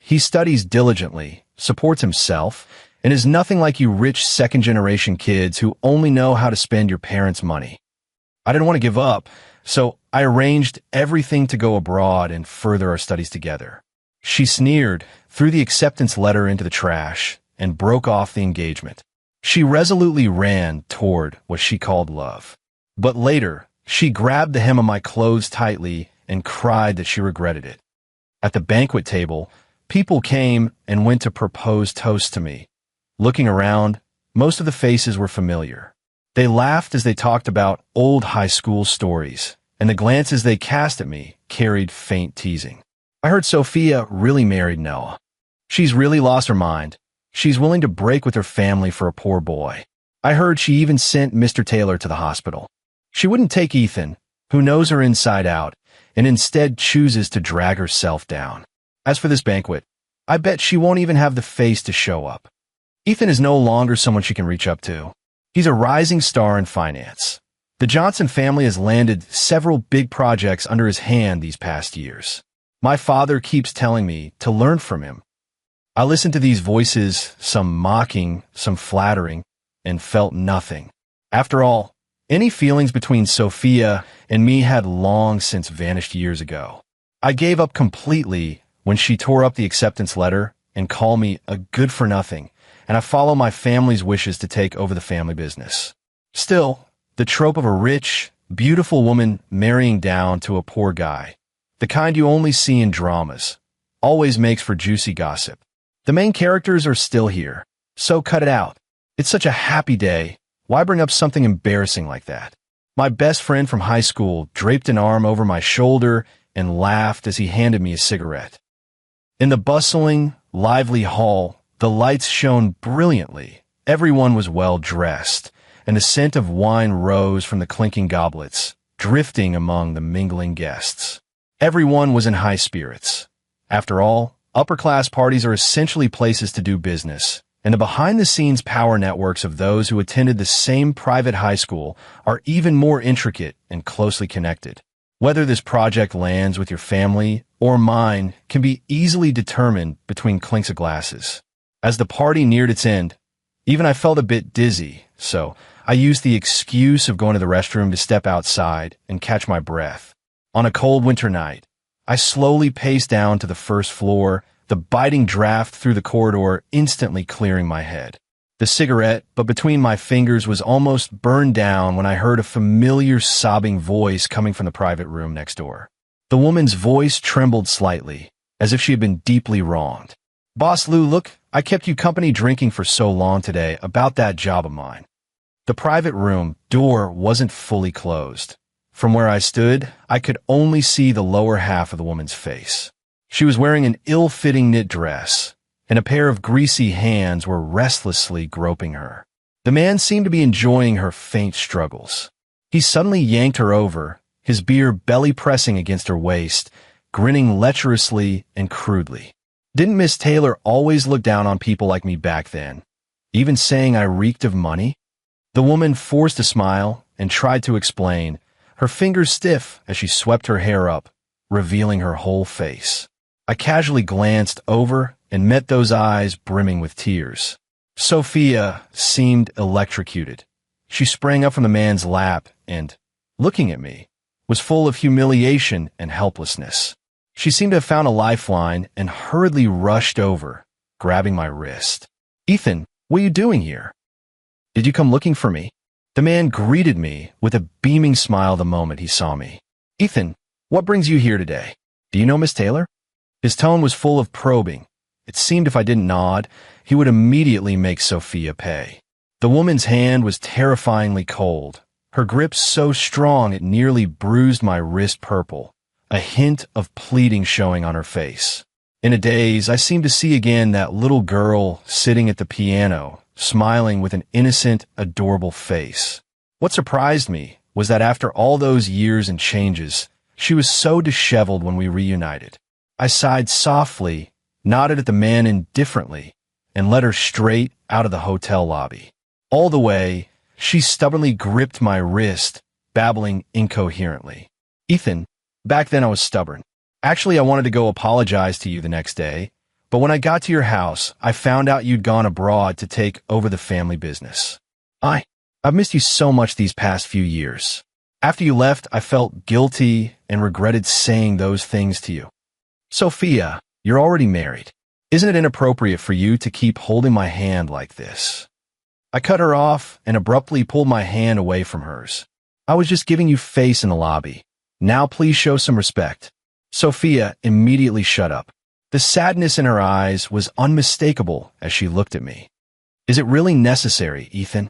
He studies diligently, supports himself, and is nothing like you rich second-generation kids who only know how to spend your parents' money. I didn't want to give up, so I arranged everything to go abroad and further our studies together. She sneered, threw the acceptance letter into the trash, and broke off the engagement. She resolutely ran toward what she called love. But later, she grabbed the hem of my clothes tightly and cried that she regretted it. At the banquet table, people came and went to propose toasts to me. Looking around, most of the faces were familiar. They laughed as they talked about old high school stories, and the glances they cast at me carried faint teasing. I heard Sophia really married Noah. She's really lost her mind. She's willing to break with her family for a poor boy. I heard she even sent Mr. Taylor to the hospital. She wouldn't take Ethan, who knows her inside out, and instead chooses to drag herself down. As for this banquet, I bet she won't even have the face to show up. Ethan is no longer someone she can reach up to. He's a rising star in finance. The Johnson family has landed several big projects under his hand these past years. My father keeps telling me to learn from him. I listened to these voices, some mocking, some flattering, and felt nothing. After all, any feelings between Sophia and me had long since vanished years ago. I gave up completely when she tore up the acceptance letter and called me a good-for-nothing, and I follow my family's wishes to take over the family business. Still, the trope of a rich, beautiful woman marrying down to a poor guy, the kind you only see in dramas, always makes for juicy gossip. The main characters are still here, so cut it out. It's such a happy day. Why bring up something embarrassing like that? My best friend from high school draped an arm over my shoulder and laughed as he handed me a cigarette. In the bustling, lively hall, the lights shone brilliantly. Everyone was well dressed, and the scent of wine rose from the clinking goblets, drifting among the mingling guests. Everyone was in high spirits. After all, upper-class parties are essentially places to do business, and the behind-the-scenes power networks of those who attended the same private high school are even more intricate and closely connected. Whether this project lands with your family or mine can be easily determined between clinks of glasses. As the party neared its end, even I felt a bit dizzy, so I used the excuse of going to the restroom to step outside and catch my breath. On a cold winter night, I slowly paced down to the first floor, the biting draft through the corridor instantly clearing my head. The cigarette, but between my fingers, was almost burned down when I heard a familiar sobbing voice coming from the private room next door. The woman's voice trembled slightly, as if she had been deeply wronged. "Boss Lou, look, I kept you company drinking for so long today about that job of mine." The private room door wasn't fully closed. From where I stood, I could only see the lower half of the woman's face. She was wearing an ill-fitting knit dress, and a pair of greasy hands were restlessly groping her. The man seemed to be enjoying her faint struggles. He suddenly yanked her over, his beer belly pressing against her waist, grinning lecherously and crudely. Didn't Miss Taylor always look down on people like me back then, even saying I reeked of money? The woman forced a smile and tried to explain, her fingers stiff as she swept her hair up, revealing her whole face. I casually glanced over and met those eyes brimming with tears. Sophia seemed electrocuted. She sprang up from the man's lap and, looking at me, was full of humiliation and helplessness. She seemed to have found a lifeline and hurriedly rushed over, grabbing my wrist. "Ethan, what are you doing here? Did you come looking for me?" The man greeted me with a beaming smile the moment he saw me. "Ethan, what brings you here today? Do you know Miss Taylor?" His tone was full of probing. It seemed if I didn't nod, he would immediately make Sophia pay. The woman's hand was terrifyingly cold, her grip so strong it nearly bruised my wrist purple, a hint of pleading showing on her face. In a daze, I seemed to see again that little girl sitting at the piano, smiling with an innocent, adorable face. What surprised me was that after all those years and changes, she was so disheveled when we reunited. I sighed softly, nodded at the man indifferently, and led her straight out of the hotel lobby. All the way, she stubbornly gripped my wrist, babbling incoherently. "Ethan, back then I was stubborn. Actually, I wanted to go apologize to you the next day. But when I got to your house, I found out you'd gone abroad to take over the family business. I've missed you so much these past few years. After you left, I felt guilty and regretted saying those things to you. Sophia, you're already married. Isn't it inappropriate for you to keep holding my hand like this? I cut her off and abruptly pulled my hand away from hers. I was just giving you face in the lobby. Now please show some respect. Sophia immediately shut up. The sadness in her eyes was unmistakable as she looked at me. Is it really necessary, Ethan?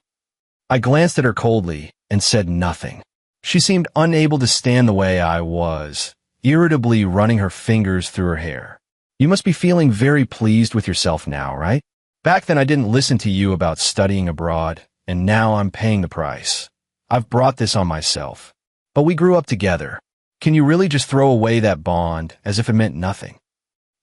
I glanced at her coldly and said nothing. She seemed unable to stand the way I was, irritably running her fingers through her hair. You must be feeling very pleased with yourself now, right? Back then I didn't listen to you about studying abroad, and now I'm paying the price. I've brought this on myself. But we grew up together. Can you really just throw away that bond as if it meant nothing?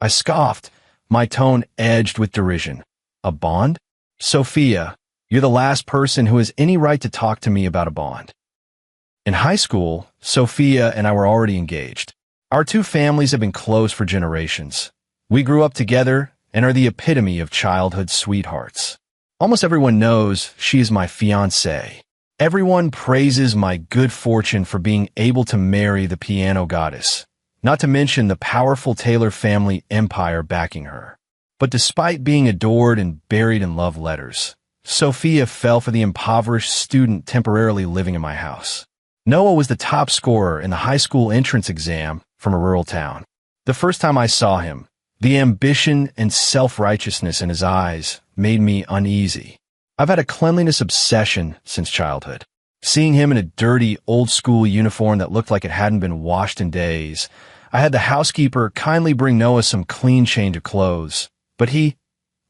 I scoffed, my tone edged with derision. A bond? Sophia, you're the last person who has any right to talk to me about a bond. In high school, Sophia and I were already engaged. Our two families have been close for generations. We grew up together and are the epitome of childhood sweethearts. Almost everyone knows she is my fiancée. Everyone praises my good fortune for being able to marry the piano goddess, not to mention the powerful Taylor family empire backing her. But despite being adored and buried in love letters, Sophia fell for the impoverished student temporarily living in my house. Noah was the top scorer in the high school entrance exam from a rural town. The first time I saw him, the ambition and self-righteousness in his eyes made me uneasy. I've had a cleanliness obsession since childhood. Seeing him in a dirty, old-school uniform that looked like it hadn't been washed in days, I had the housekeeper kindly bring Noah some clean change of clothes, but he,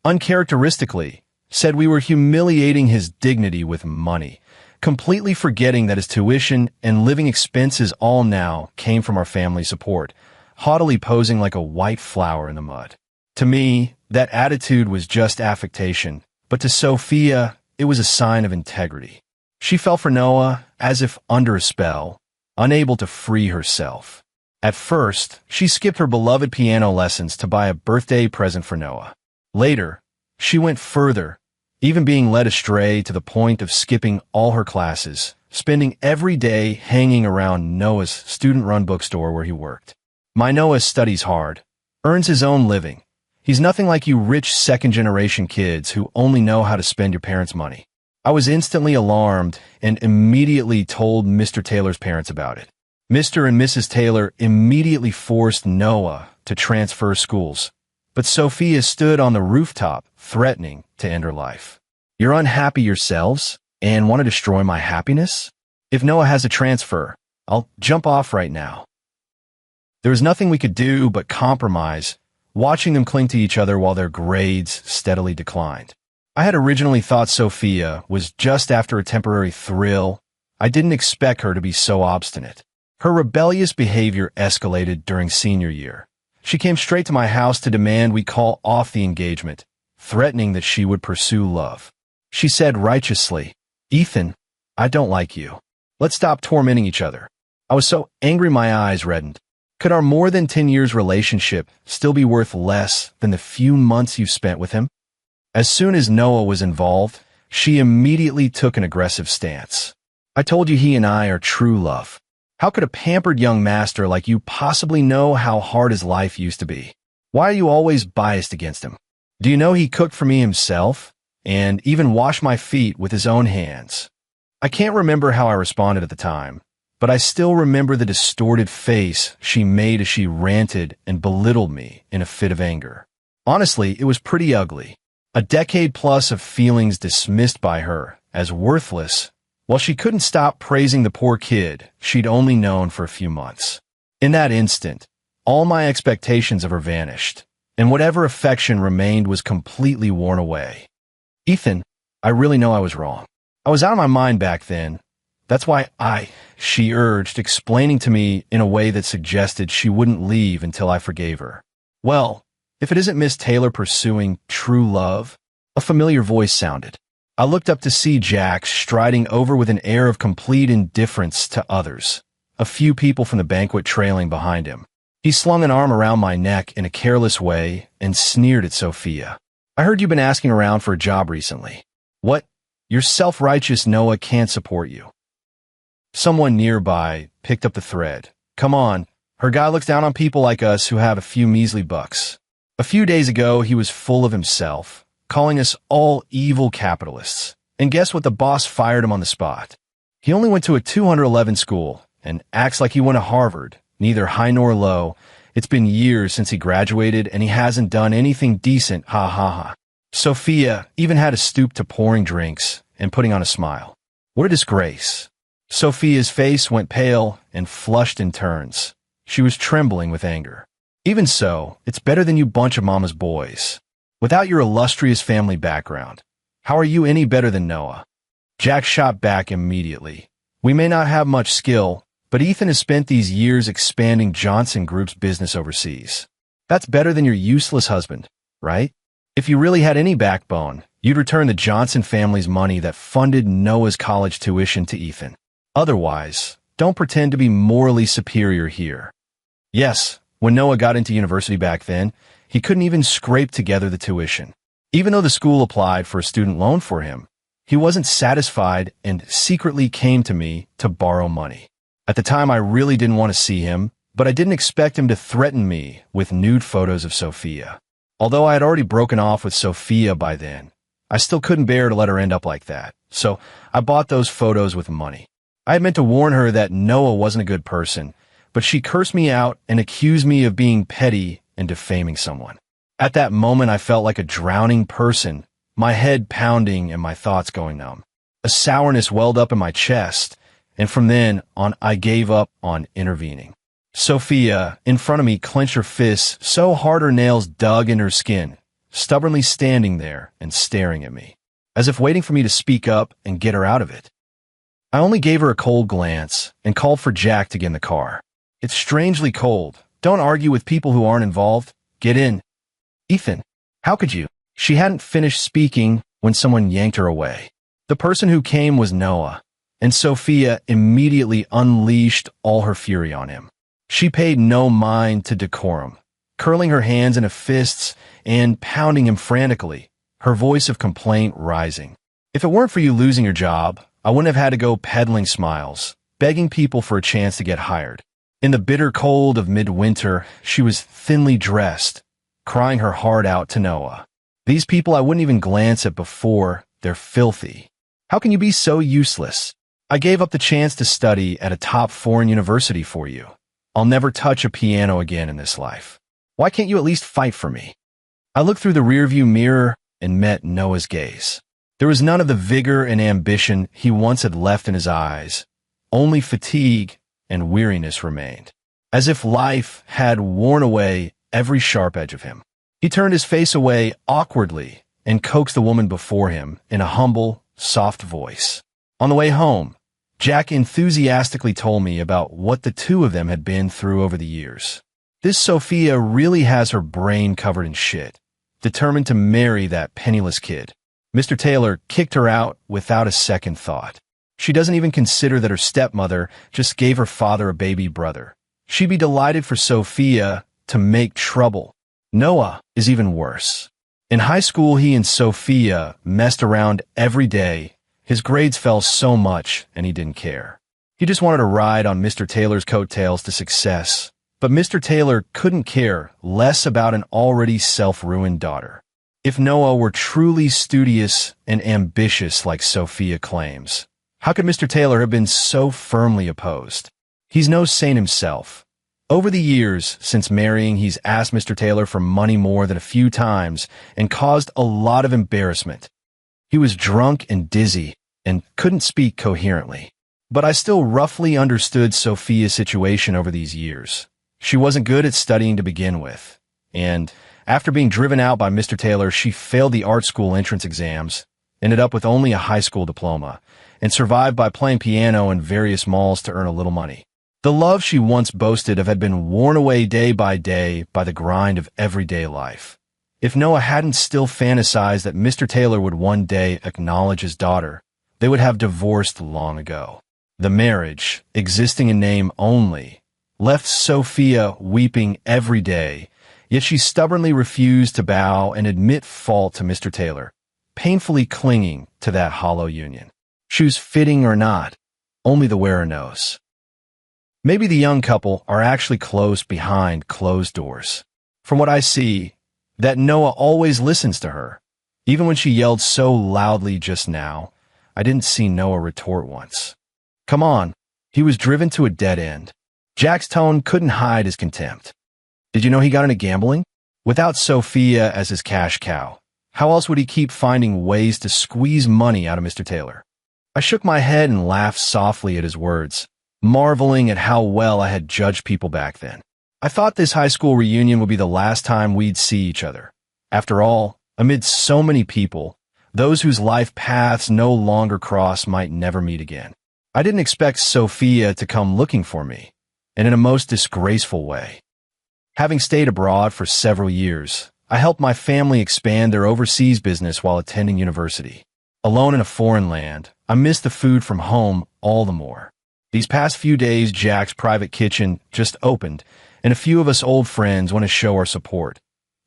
uncharacteristically, said we were humiliating his dignity with money, completely forgetting that his tuition and living expenses all now came from our family support, haughtily posing like a white flower in the mud. To me, that attitude was just affectation, but to Sophia, it was a sign of integrity. She fell for Noah as if under a spell, unable to free herself. At first, she skipped her beloved piano lessons to buy a birthday present for Noah. Later, she went further, even being led astray to the point of skipping all her classes, spending every day hanging around Noah's student-run bookstore where he worked. My Noah studies hard, earns his own living. He's nothing like you rich second-generation kids who only know how to spend your parents' money. I was instantly alarmed and immediately told Mr. Taylor's parents about it. Mr. and Mrs. Taylor immediately forced Noah to transfer schools, but Sophia stood on the rooftop threatening to end her life. You're unhappy yourselves and want to destroy my happiness? If Noah has a transfer, I'll jump off right now. There was nothing we could do but compromise, watching them cling to each other while their grades steadily declined. I had originally thought Sophia was just after a temporary thrill. I didn't expect her to be so obstinate. Her rebellious behavior escalated during senior year. She came straight to my house to demand we call off the engagement, threatening that she would pursue love. She said righteously, "Ethan, I don't like you. Let's stop tormenting each other." I was so angry my eyes reddened. Could our more than 10 years relationship still be worth less than the few months you spent with him? As soon as Noah was involved, she immediately took an aggressive stance. I told you he and I are true love. How could a pampered young master like you possibly know how hard his life used to be? Why are you always biased against him? Do you know he cooked for me himself and even washed my feet with his own hands? I can't remember how I responded at the time, but I still remember the distorted face she made as she ranted and belittled me in a fit of anger. Honestly, it was pretty ugly. A decade plus of feelings dismissed by her as worthless, while she couldn't stop praising the poor kid she'd only known for a few months. In that instant, all my expectations of her vanished, and whatever affection remained was completely worn away. Ethan, I really know I was wrong. I was out of my mind back then. That's why she urged, explaining to me in a way that suggested she wouldn't leave until I forgave her. Well, if it isn't Miss Taylor pursuing true love, a familiar voice sounded. I looked up to see Jack striding over with an air of complete indifference to others, a few people from the banquet trailing behind him. He slung an arm around my neck in a careless way and sneered at Sophia. I heard you've been asking around for a job recently. What? Your self-righteous Noah can't support you. Someone nearby picked up the thread. Come on, her guy looks down on people like us who have a few measly bucks. A few days ago, he was full of himself, calling us all evil capitalists. And guess what? The boss fired him on the spot. He only went to a 211 school and acts like he went to Harvard, neither high nor low. It's been years since he graduated and he hasn't done anything decent, ha ha ha. Sophia even had to stoop to pouring drinks and putting on a smile. What a disgrace. Sophia's face went pale and flushed in turns. She was trembling with anger. Even so, it's better than you bunch of mama's boys. Without your illustrious family background, how are you any better than Noah? Jack shot back immediately. We may not have much skill, but Ethan has spent these years expanding Johnson Group's business overseas. That's better than your useless husband, right? If you really had any backbone, you'd return the Johnson family's money that funded Noah's college tuition to Ethan. Otherwise, don't pretend to be morally superior here. Yes, when Noah got into university back then, he couldn't even scrape together the tuition. Even though the school applied for a student loan for him, he wasn't satisfied and secretly came to me to borrow money. At the time, I really didn't want to see him, but I didn't expect him to threaten me with nude photos of Sophia. Although I had already broken off with Sophia by then, I still couldn't bear to let her end up like that, so I bought those photos with money. I had meant to warn her that Noah wasn't a good person, but she cursed me out and accused me of being petty and defaming someone. At that moment, I felt like a drowning person, my head pounding and my thoughts going numb. A sourness welled up in my chest, and from then on, I gave up on intervening. Sophia, in front of me, clenched her fists so hard her nails dug in her skin, stubbornly standing there and staring at me, as if waiting for me to speak up and get her out of it. I only gave her a cold glance and called for Jack to get in the car. It's strangely cold. Don't argue with people who aren't involved. Get in. Ethan, how could you? She hadn't finished speaking when someone yanked her away. The person who came was Noah, and Sophia immediately unleashed all her fury on him. She paid no mind to decorum, curling her hands into fists and pounding him frantically, her voice of complaint rising. If it weren't for you losing your job, I wouldn't have had to go peddling smiles, begging people for a chance to get hired. In the bitter cold of midwinter, she was thinly dressed, crying her heart out to Noah. These people I wouldn't even glance at before, they're filthy. How can you be so useless? I gave up the chance to study at a top foreign university for you. I'll never touch a piano again in this life. Why can't you at least fight for me? I looked through the rearview mirror and met Noah's gaze. There was none of the vigor and ambition he once had left in his eyes. Only fatigue and weariness remained, as if life had worn away every sharp edge of him. He turned his face away awkwardly and coaxed the woman before him in a humble, soft voice. On the way home, Jack enthusiastically told me about what the two of them had been through over the years. This Sophia really has her brain covered in shit, determined to marry that penniless kid. Mr. Taylor kicked her out without a second thought. She doesn't even consider that her stepmother just gave her father a baby brother. She'd be delighted for Sophia to make trouble. Noah is even worse. In high school, he and Sophia messed around every day. His grades fell so much, and he didn't care. He just wanted to ride on Mr. Taylor's coattails to success. But Mr. Taylor couldn't care less about an already self-ruined daughter. If Noah were truly studious and ambitious like Sophia claims, how could Mr. Taylor have been so firmly opposed? He's no saint himself. Over the years since marrying, he's asked Mr. Taylor for money more than a few times and caused a lot of embarrassment. He was drunk and dizzy and couldn't speak coherently. But I still roughly understood Sophia's situation over these years. She wasn't good at studying to begin with, and after being driven out by Mr. Taylor, she failed the art school entrance exams, ended up with only a high school diploma, and survived by playing piano in various malls to earn a little money. The love she once boasted of had been worn away day by the grind of everyday life. If Noah hadn't still fantasized that Mr. Taylor would one day acknowledge his daughter, they would have divorced long ago. The marriage, existing in name only, left Sophia weeping every day, yet she stubbornly refused to bow and admit fault to Mr. Taylor, painfully clinging to that hollow union. Shoes fitting or not, only the wearer knows. Maybe the young couple are actually close behind closed doors. From what I see, that Noah always listens to her. Even when she yelled so loudly just now, I didn't see Noah retort once. Come on, he was driven to a dead end. Jack's tone couldn't hide his contempt. Did you know he got into gambling? Without Sophia as his cash cow, how else would he keep finding ways to squeeze money out of Mr. Taylor? I shook my head and laughed softly at his words, marveling at how well I had judged people back then. I thought this high school reunion would be the last time we'd see each other. After all, amid so many people, those whose life paths no longer cross might never meet again. I didn't expect Sophia to come looking for me, and in a most disgraceful way. Having stayed abroad for several years, I helped my family expand their overseas business while attending university. Alone in a foreign land, I missed the food from home all the more. These past few days, Jack's private kitchen just opened, and a few of us old friends want to show our support.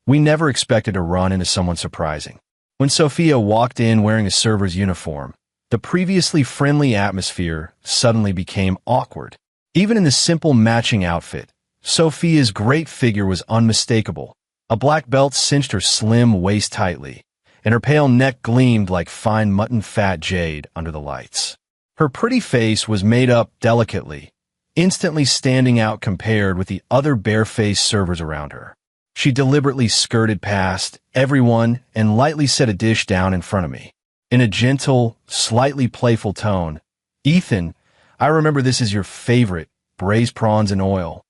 We never expected to run into someone surprising. When Sophia walked in wearing a server's uniform, the previously friendly atmosphere suddenly became awkward. Even in the simple matching outfit, Sophia's great figure was unmistakable. A black belt cinched her slim waist tightly, and her pale neck gleamed like fine mutton fat jade under the lights. Her pretty face was made up delicately, instantly standing out compared with the other bare-faced servers around her. She deliberately skirted past everyone and lightly set a dish down in front of me. In a gentle, slightly playful tone, "Ethan, I remember this is your favorite, braised prawns in oil."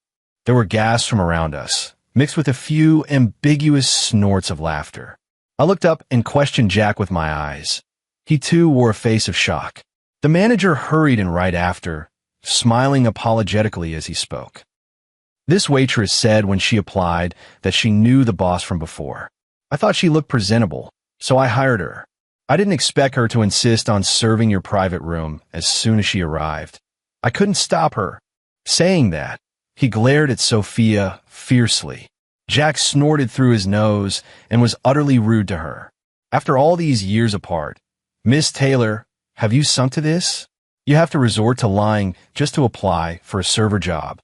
There were gasps from around us, mixed with a few ambiguous snorts of laughter. I looked up and questioned Jack with my eyes. He too wore a face of shock. The manager hurried in right after, smiling apologetically as he spoke. This waitress said when she applied that she knew the boss from before. I thought she looked presentable, so I hired her. I didn't expect her to insist on serving your private room as soon as she arrived. I couldn't stop her. Saying that, he glared at Sophia fiercely. Jack snorted through his nose and was utterly rude to her. After all these years apart, "Miss Taylor, have you sunk to this? You have to resort to lying just to apply for a server job.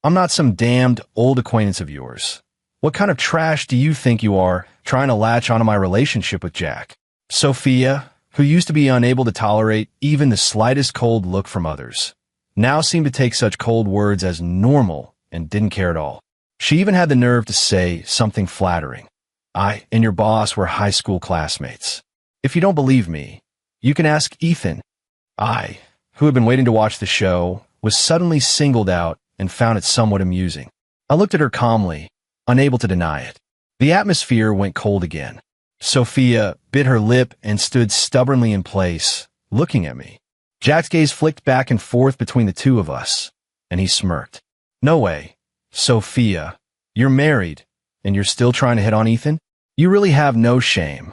I'm not some damned old acquaintance of yours. What kind of trash do you think you are trying to latch onto my relationship with Jack?" Sophia, who used to be unable to tolerate even the slightest cold look from others, now seemed to take such cold words as normal and didn't care at all. She even had the nerve to say something flattering. "I and your boss were high school classmates. If you don't believe me, you can ask Ethan." I, who had been waiting to watch the show, was suddenly singled out and found it somewhat amusing. I looked at her calmly, unable to deny it. The atmosphere went cold again. Sophia bit her lip and stood stubbornly in place, looking at me. Jack's gaze flicked back and forth between the two of us, and he smirked. "No way. Sophia, you're married, and you're still trying to hit on Ethan? You really have no shame."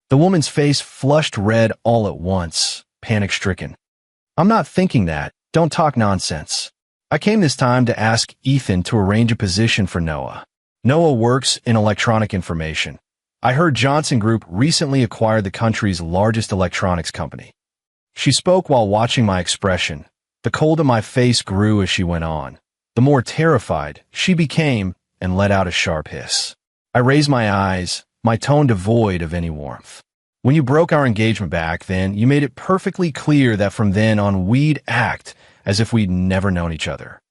The woman's face flushed red all at once, panic-stricken. "I'm not thinking that. Don't talk nonsense. I came this time to ask Ethan to arrange a position for Noah. Noah works in electronic information. I heard Johnson Group recently acquired the country's largest electronics company." She spoke while watching my expression. The cold in my face grew as she went on. The more terrified she became and let out a sharp hiss. I raised my eyes, my tone devoid of any warmth. "When you broke our engagement back then, you made it perfectly clear that from then on we'd act as if we'd never known each other.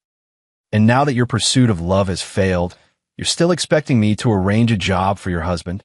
And now that your pursuit of love has failed, you're still expecting me to arrange a job for your husband?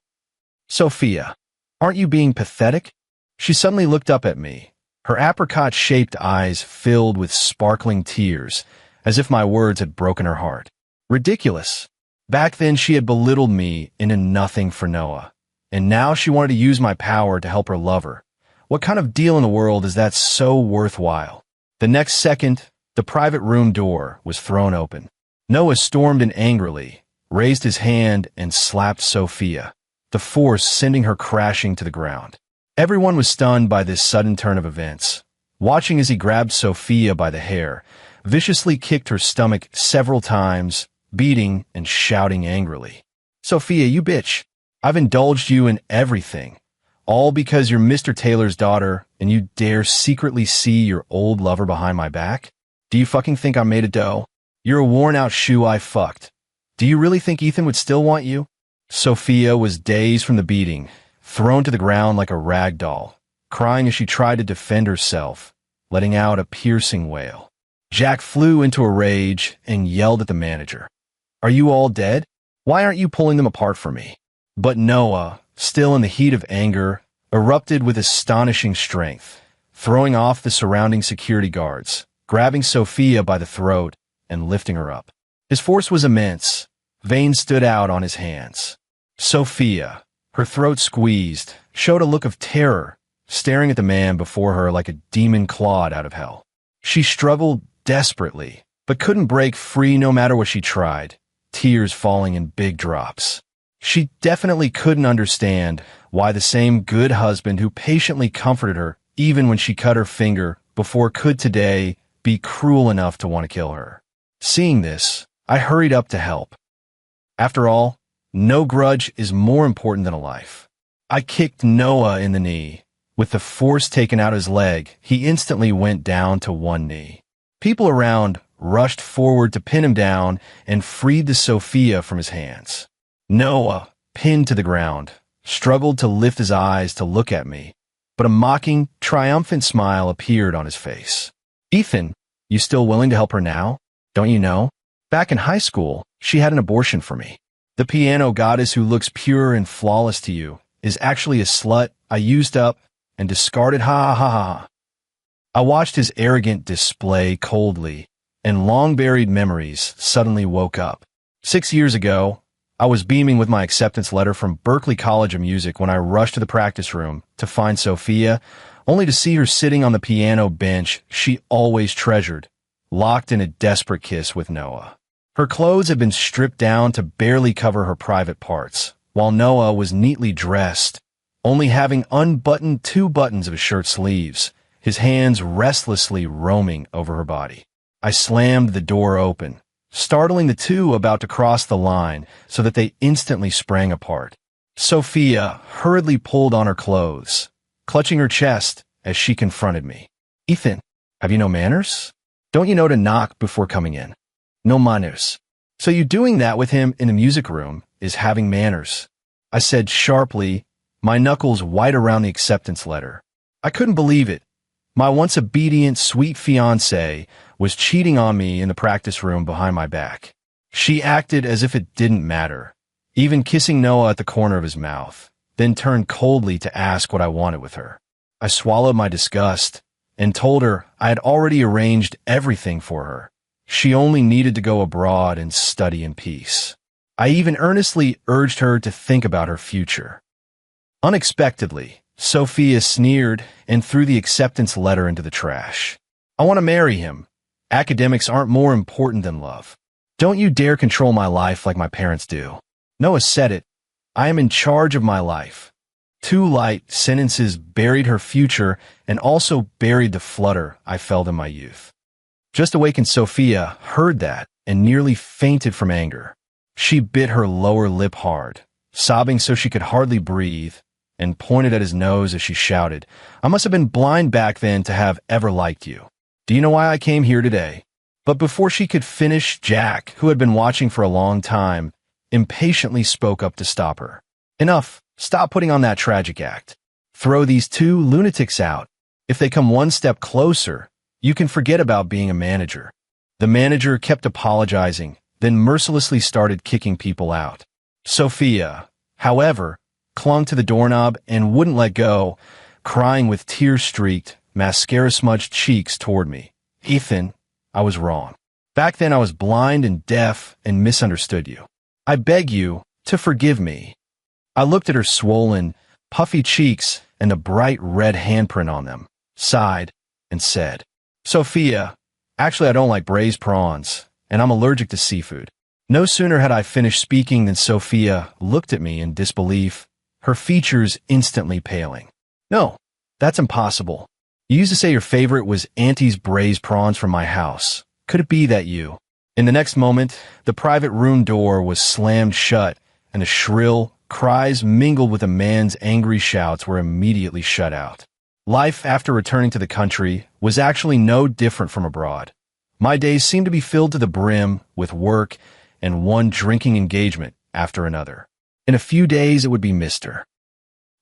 Sophia, aren't you being pathetic?" She suddenly looked up at me, her apricot-shaped eyes filled with sparkling tears, as if my words had broken her heart. Ridiculous. Back then she had belittled me into nothing for Noah, and now she wanted to use my power to help her lover. What kind of deal in the world is that so worthwhile? The next second, the private room door was thrown open. Noah stormed in angrily, raised his hand, and slapped Sophia, the force sending her crashing to the ground. Everyone was stunned by this sudden turn of events, watching as he grabbed Sophia by the hair, viciously kicked her stomach several times, beating and shouting angrily. "Sophia, you bitch. I've indulged you in everything. All because you're Mr. Taylor's daughter and you dare secretly see your old lover behind my back? Do you fucking think I'm made of dough? You're a worn-out shoe I fucked. Do you really think Ethan would still want you?" Sophia was dazed from the beating, thrown to the ground like a rag doll, crying as she tried to defend herself, letting out a piercing wail. Jack flew into a rage and yelled at the manager. "Are you all dead? Why aren't you pulling them apart for me?" But Noah, still in the heat of anger, erupted with astonishing strength, throwing off the surrounding security guards, grabbing Sophia by the throat and lifting her up. His force was immense. Veins stood out on his hands. Sophia, her throat squeezed, showed a look of terror, staring at the man before her like a demon clawed out of hell. She struggled desperately, but couldn't break free no matter what she tried, tears falling in big drops. She definitely couldn't understand why the same good husband who patiently comforted her even when she cut her finger before could today be cruel enough to want to kill her. Seeing this, I hurried up to help. After all, no grudge is more important than a life. I kicked Noah in the knee. With the force taken out of his leg, he instantly went down to one knee. People around rushed forward to pin him down and freed the Sophia from his hands. Noah, pinned to the ground, struggled to lift his eyes to look at me, but a mocking, triumphant smile appeared on his face. "Ethan, you still willing to help her now? Don't you know? Back in high school, she had an abortion for me. The piano goddess who looks pure and flawless to you is actually a slut I used up and discarded. Ha ha ha ha." I watched his arrogant display coldly, and long-buried memories suddenly woke up. 6 years ago, I was beaming with my acceptance letter from Berklee College of Music when I rushed to the practice room to find Sophia, only to see her sitting on the piano bench she always treasured, locked in a desperate kiss with Noah. Her clothes had been stripped down to barely cover her private parts, while Noah was neatly dressed, only having unbuttoned 2 buttons of his shirt sleeves, his hands restlessly roaming over her body. I slammed the door open, startling the two about to cross the line so that they instantly sprang apart. Sophia hurriedly pulled on her clothes, clutching her chest as she confronted me. "Ethan, have you no manners? Don't you know to knock before coming in? No manners. So you doing that with him in the music room is having manners," I said sharply, my knuckles white around the acceptance letter. I couldn't believe it. My once obedient, sweet fiancée was cheating on me in the practice room behind my back. She acted as if it didn't matter, even kissing Noah at the corner of his mouth, then turned coldly to ask what I wanted with her. I swallowed my disgust and told her I had already arranged everything for her. She only needed to go abroad and study in peace. I even earnestly urged her to think about her future. Unexpectedly, Sophia sneered and threw the acceptance letter into the trash. "I want to marry him. Academics aren't more important than love. Don't you dare control my life like my parents do." Noah said it. I am in charge of my life. 2 light sentences buried her future and also buried the flutter I felt in my youth. Just awakened Sophia heard that and nearly fainted from anger. She bit her lower lip hard, sobbing so she could hardly breathe, and pointed at his nose as she shouted, "I must have been blind back then to have ever liked you. Do you know why I came here today?" But before she could finish, Jack, who had been watching for a long time, impatiently spoke up to stop her. "Enough. Stop putting on that tragic act. Throw these 2 lunatics out. If they come one step closer, you can forget about being a manager." The manager kept apologizing, then mercilessly started kicking people out. Sophia, however, clung to the doorknob and wouldn't let go, crying with tear-streaked, mascara-smudged cheeks toward me. "Ethan, I was wrong. Back then I was blind and deaf and misunderstood you. I beg you to forgive me." I looked at her swollen, puffy cheeks and the bright red handprint on them, sighed, and said, "Sophia, actually I don't like braised prawns, and I'm allergic to seafood." No sooner had I finished speaking than Sophia looked at me in disbelief, her features instantly paling. "No, that's impossible. You used to say your favorite was Auntie's braised prawns from my house. Could it be that you? In the next moment, the private room door was slammed shut, and the shrill cries mingled with a man's angry shouts were immediately shut out. Life after returning to the country was actually no different from abroad. My days seemed to be filled to the brim with work and one drinking engagement after another. In a few days, it would be Mr.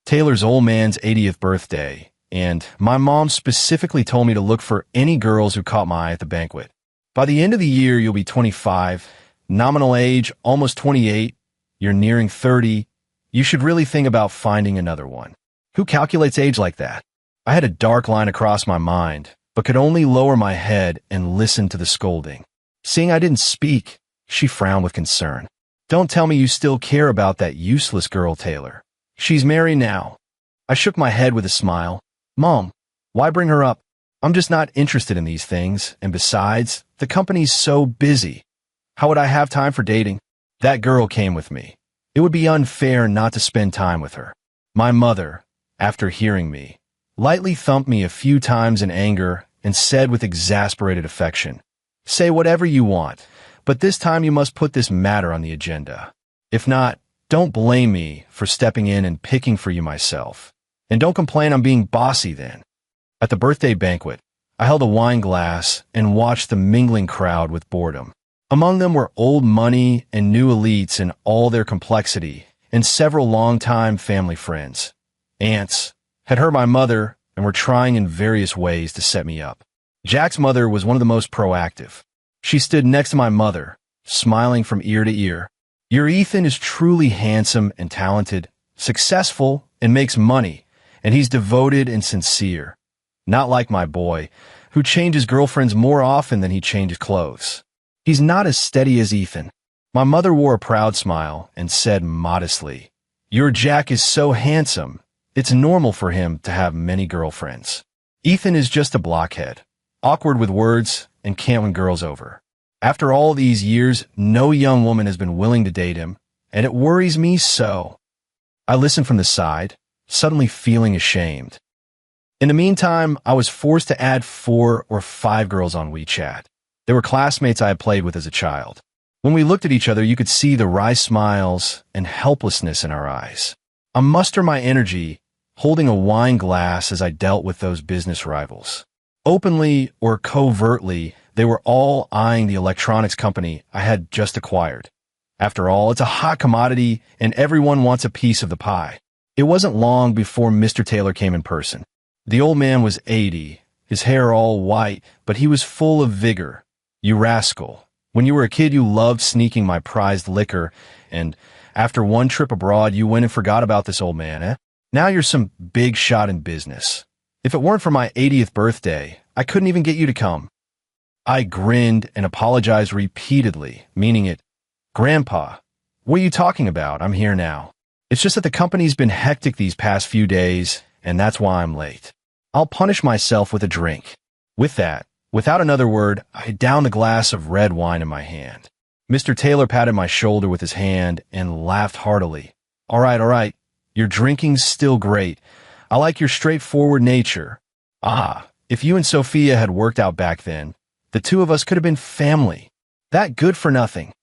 Taylor's old man's 80th birthday, and my mom specifically told me to look for any girls who caught my eye at the banquet. By the end of the year, you'll be 25, nominal age almost 28, you're nearing 30. You should really think about finding another one. Who calculates age like that? I had a dark line across my mind, but could only lower my head and listen to the scolding. Seeing I didn't speak, she frowned with concern. Don't tell me you still care about that useless girl, Taylor. She's married now. I shook my head with a smile. Mom, why bring her up? I'm just not interested in these things, and besides, the company's so busy. How would I have time for dating? That girl came with me. It would be unfair not to spend time with her. My mother, after hearing me, lightly thumped me a few times in anger and said with exasperated affection, "Say whatever you want, but this time you must put this matter on the agenda. If not, don't blame me for stepping in and picking for you myself. And don't complain I'm being bossy then." At the birthday banquet, I held a wine glass and watched the mingling crowd with boredom. Among them were old money and new elites in all their complexity, and several longtime family friends. Aunts had heard my mother and were trying in various ways to set me up. Jack's mother was one of the most proactive. She stood next to my mother, smiling from ear to ear. "Your Ethan is truly handsome and talented, successful and makes money, and he's devoted and sincere. Not like my boy, who changes girlfriends more often than he changes clothes. He's not as steady as Ethan." My mother wore a proud smile and said modestly, "Your Jack is so handsome, it's normal for him to have many girlfriends. Ethan is just a blockhead, awkward with words, and can't win girls over. After all these years, no young woman has been willing to date him, and it worries me so." I listened from the side, suddenly feeling ashamed. In the meantime, I was forced to add 4 or 5 girls on WeChat. They were classmates I had played with as a child. When we looked at each other, you could see the wry smiles and helplessness in our eyes. I mustered my energy, holding a wine glass as I dealt with those business rivals. Openly or covertly, they were all eyeing the electronics company I had just acquired. After all, it's a hot commodity and everyone wants a piece of the pie. It wasn't long before Mr. Taylor came in person. The old man was 80, his hair all white, but he was full of vigor. "You rascal. When you were a kid, you loved sneaking my prized liquor, and after one trip abroad, you went and forgot about this old man, eh? Now you're some big shot in business. If it weren't for my 80th birthday, I couldn't even get you to come." I grinned and apologized repeatedly, meaning it. "Grandpa, what are you talking about? I'm here now. It's just that the company's been hectic these past few days, and that's why I'm late. I'll punish myself with a drink." With that, without another word, I downed the glass of red wine in my hand. Mr. Taylor patted my shoulder with his hand and laughed heartily. All right. Your drinking's still great. I like your straightforward nature. Ah, if you and Sophia had worked out back then, the two of us could have been family. That good for nothing."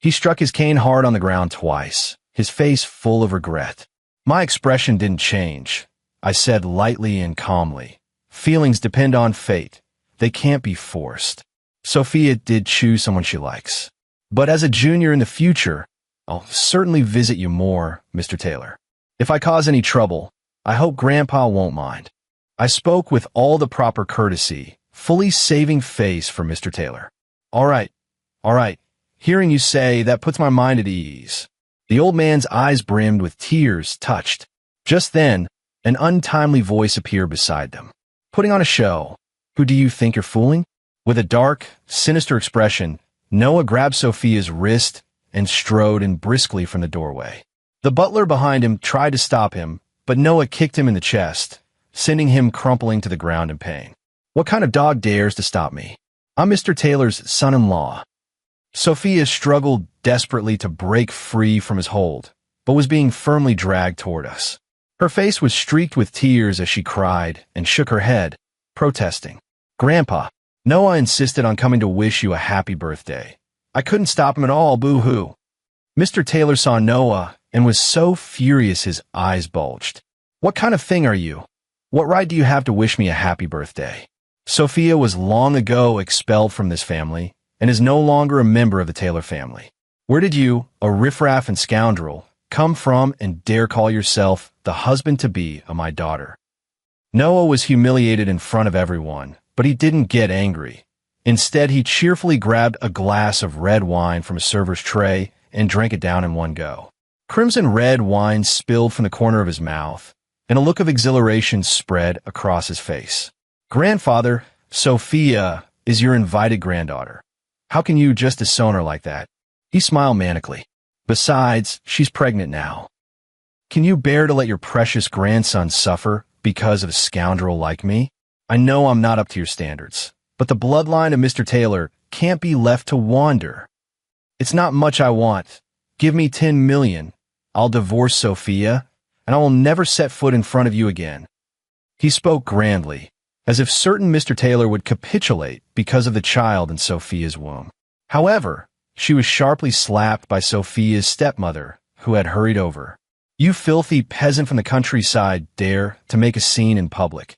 He struck his cane hard on the ground twice, his face full of regret. My expression didn't change. I said lightly and calmly, "Feelings depend on fate. They can't be forced. Sophia did choose someone she likes. But as a junior in the future, I'll certainly visit you more, Mr. Taylor. If I cause any trouble, I hope Grandpa won't mind." I spoke with all the proper courtesy, fully saving face for Mr. Taylor. All right. Hearing you say, that puts my mind at ease." The old man's eyes brimmed with tears touched. Just then, an untimely voice appeared beside them. "Putting on a show. Who do you think you're fooling?" With a dark, sinister expression, Noah grabbed Sophia's wrist and strode in briskly from the doorway. The butler behind him tried to stop him, but Noah kicked him in the chest, sending him crumpling to the ground in pain. "What kind of dog dares to stop me? I'm Mr. Taylor's son-in-law." Sophia struggled desperately to break free from his hold, but was being firmly dragged toward us. Her face was streaked with tears as she cried and shook her head, protesting. "Grandpa, Noah insisted on coming to wish you a happy birthday. I couldn't stop him at all, boo-hoo. Mr. Taylor saw Noah and was so furious his eyes bulged. What kind of thing are you? What right do you have to wish me a happy birthday? Sophia was long ago expelled from this family and is no longer a member of the Taylor family. Where did you, a riffraff and scoundrel, come from and dare call yourself the husband-to-be of my daughter? Noah was humiliated in front of everyone, but he didn't get angry. Instead, he cheerfully grabbed a glass of red wine from a server's tray and drank it down in one go. Crimson red wine spilled from the corner of his mouth, and a look of exhilaration spread across his face. Grandfather, Sophia is your invited granddaughter. How can you just disown her like that? He smiled manically. Besides, she's pregnant now. Can you bear to let your precious grandson suffer because of a scoundrel like me? I know I'm not up to your standards, but the bloodline of Mr. Taylor can't be left to wander. It's not much I want. Give me 10 million. I'll divorce Sophia, and I will never set foot in front of you again. He spoke grandly, as if certain Mr. Taylor would capitulate because of the child in Sophia's womb. However, she was sharply slapped by Sophia's stepmother, who had hurried over. You filthy peasant from the countryside dare to make a scene in public.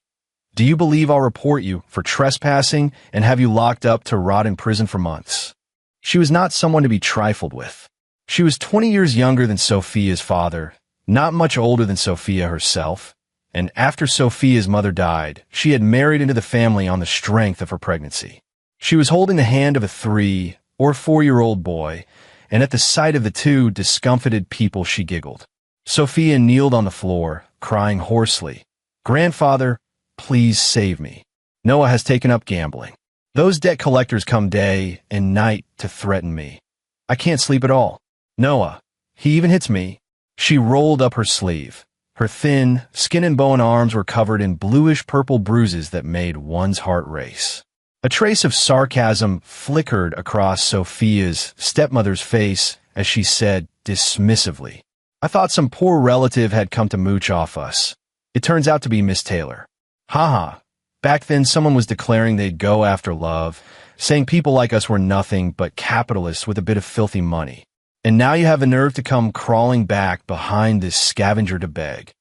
Do you believe I'll report you for trespassing and have you locked up to rot in prison for months? She was not someone to be trifled with. She was 20 years younger than Sophia's father, not much older than Sophia herself, and after Sophia's mother died, she had married into the family on the strength of her pregnancy. She was holding the hand of a 3- or 4-year-old boy, and at the sight of the two discomfited people she giggled. Sophia kneeled on the floor, crying hoarsely, Grandfather, please save me. Noah has taken up gambling. Those debt collectors come day and night to threaten me. I can't sleep at all. Noah, he even hits me. She rolled up her sleeve. Her thin, skin and bone arms were covered in bluish-purple bruises that made one's heart race. A trace of sarcasm flickered across Sophia's stepmother's face as she said dismissively, I thought some poor relative had come to mooch off us. It turns out to be Miss Taylor. Haha. Back then someone was declaring they'd go after love, saying people like us were nothing but capitalists with a bit of filthy money. And now you have the nerve to come crawling back behind this scavenger to beg.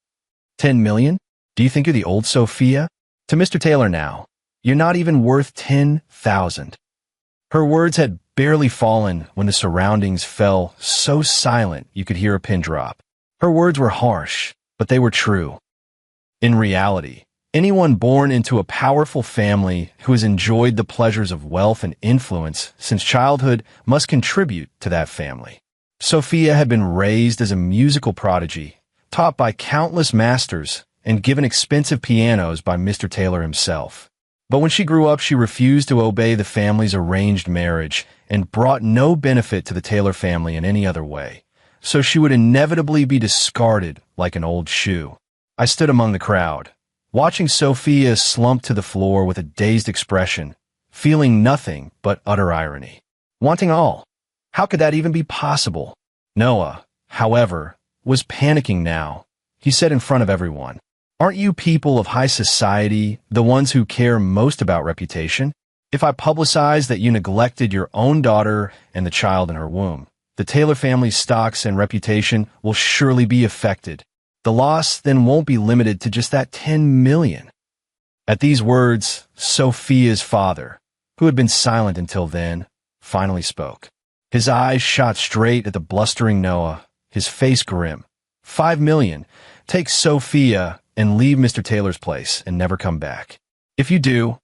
10 million? Do you think you're the old Sophia? To Mr. Taylor now. You're not even worth 10,000. Her words had barely fallen when the surroundings fell so silent you could hear a pin drop. Her words were harsh, but they were true. In reality, anyone born into a powerful family who has enjoyed the pleasures of wealth and influence since childhood must contribute to that family. Sophia had been raised as a musical prodigy, taught by countless masters, and given expensive pianos by Mr. Taylor himself. But when she grew up, she refused to obey the family's arranged marriage and brought no benefit to the Taylor family in any other way, so she would inevitably be discarded like an old shoe. I stood among the crowd, watching Sophia slump to the floor with a dazed expression, feeling nothing but utter irony. Wanting all. How could that even be possible? Noah, however, was panicking now. He said in front of everyone, Aren't you people of high society the ones who care most about reputation? If I publicize that you neglected your own daughter and the child in her womb, the Taylor family's stocks and reputation will surely be affected. The loss then won't be limited to just that 10 million. At these words, Sophia's father, who had been silent until then, finally spoke. His eyes shot straight at the blustering Noah, his face grim. 5 million. Take Sophia and leave Mr. Taylor's place and never come back. If you do,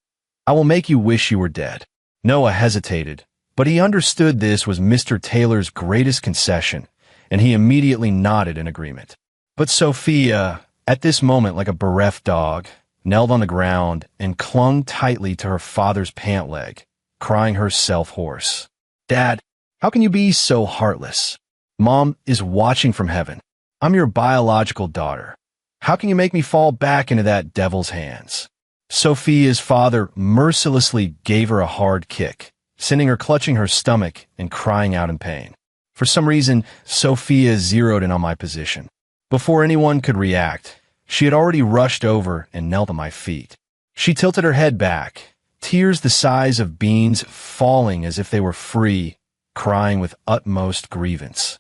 I will make you wish you were dead. Noah hesitated, but he understood this was Mr. Taylor's greatest concession, and he immediately nodded in agreement. But Sophia, at this moment like a bereft dog, knelt on the ground and clung tightly to her father's pant leg, crying herself hoarse. Dad, how can you be so heartless? Mom is watching from heaven. I'm your biological daughter. How can you make me fall back into that devil's hands? Sophia's father mercilessly gave her a hard kick, sending her clutching her stomach and crying out in pain. For some reason, Sophia zeroed in on my position. Before anyone could react, she had already rushed over and knelt at my feet. She tilted her head back, tears the size of beans falling as if they were free, crying with utmost grievance.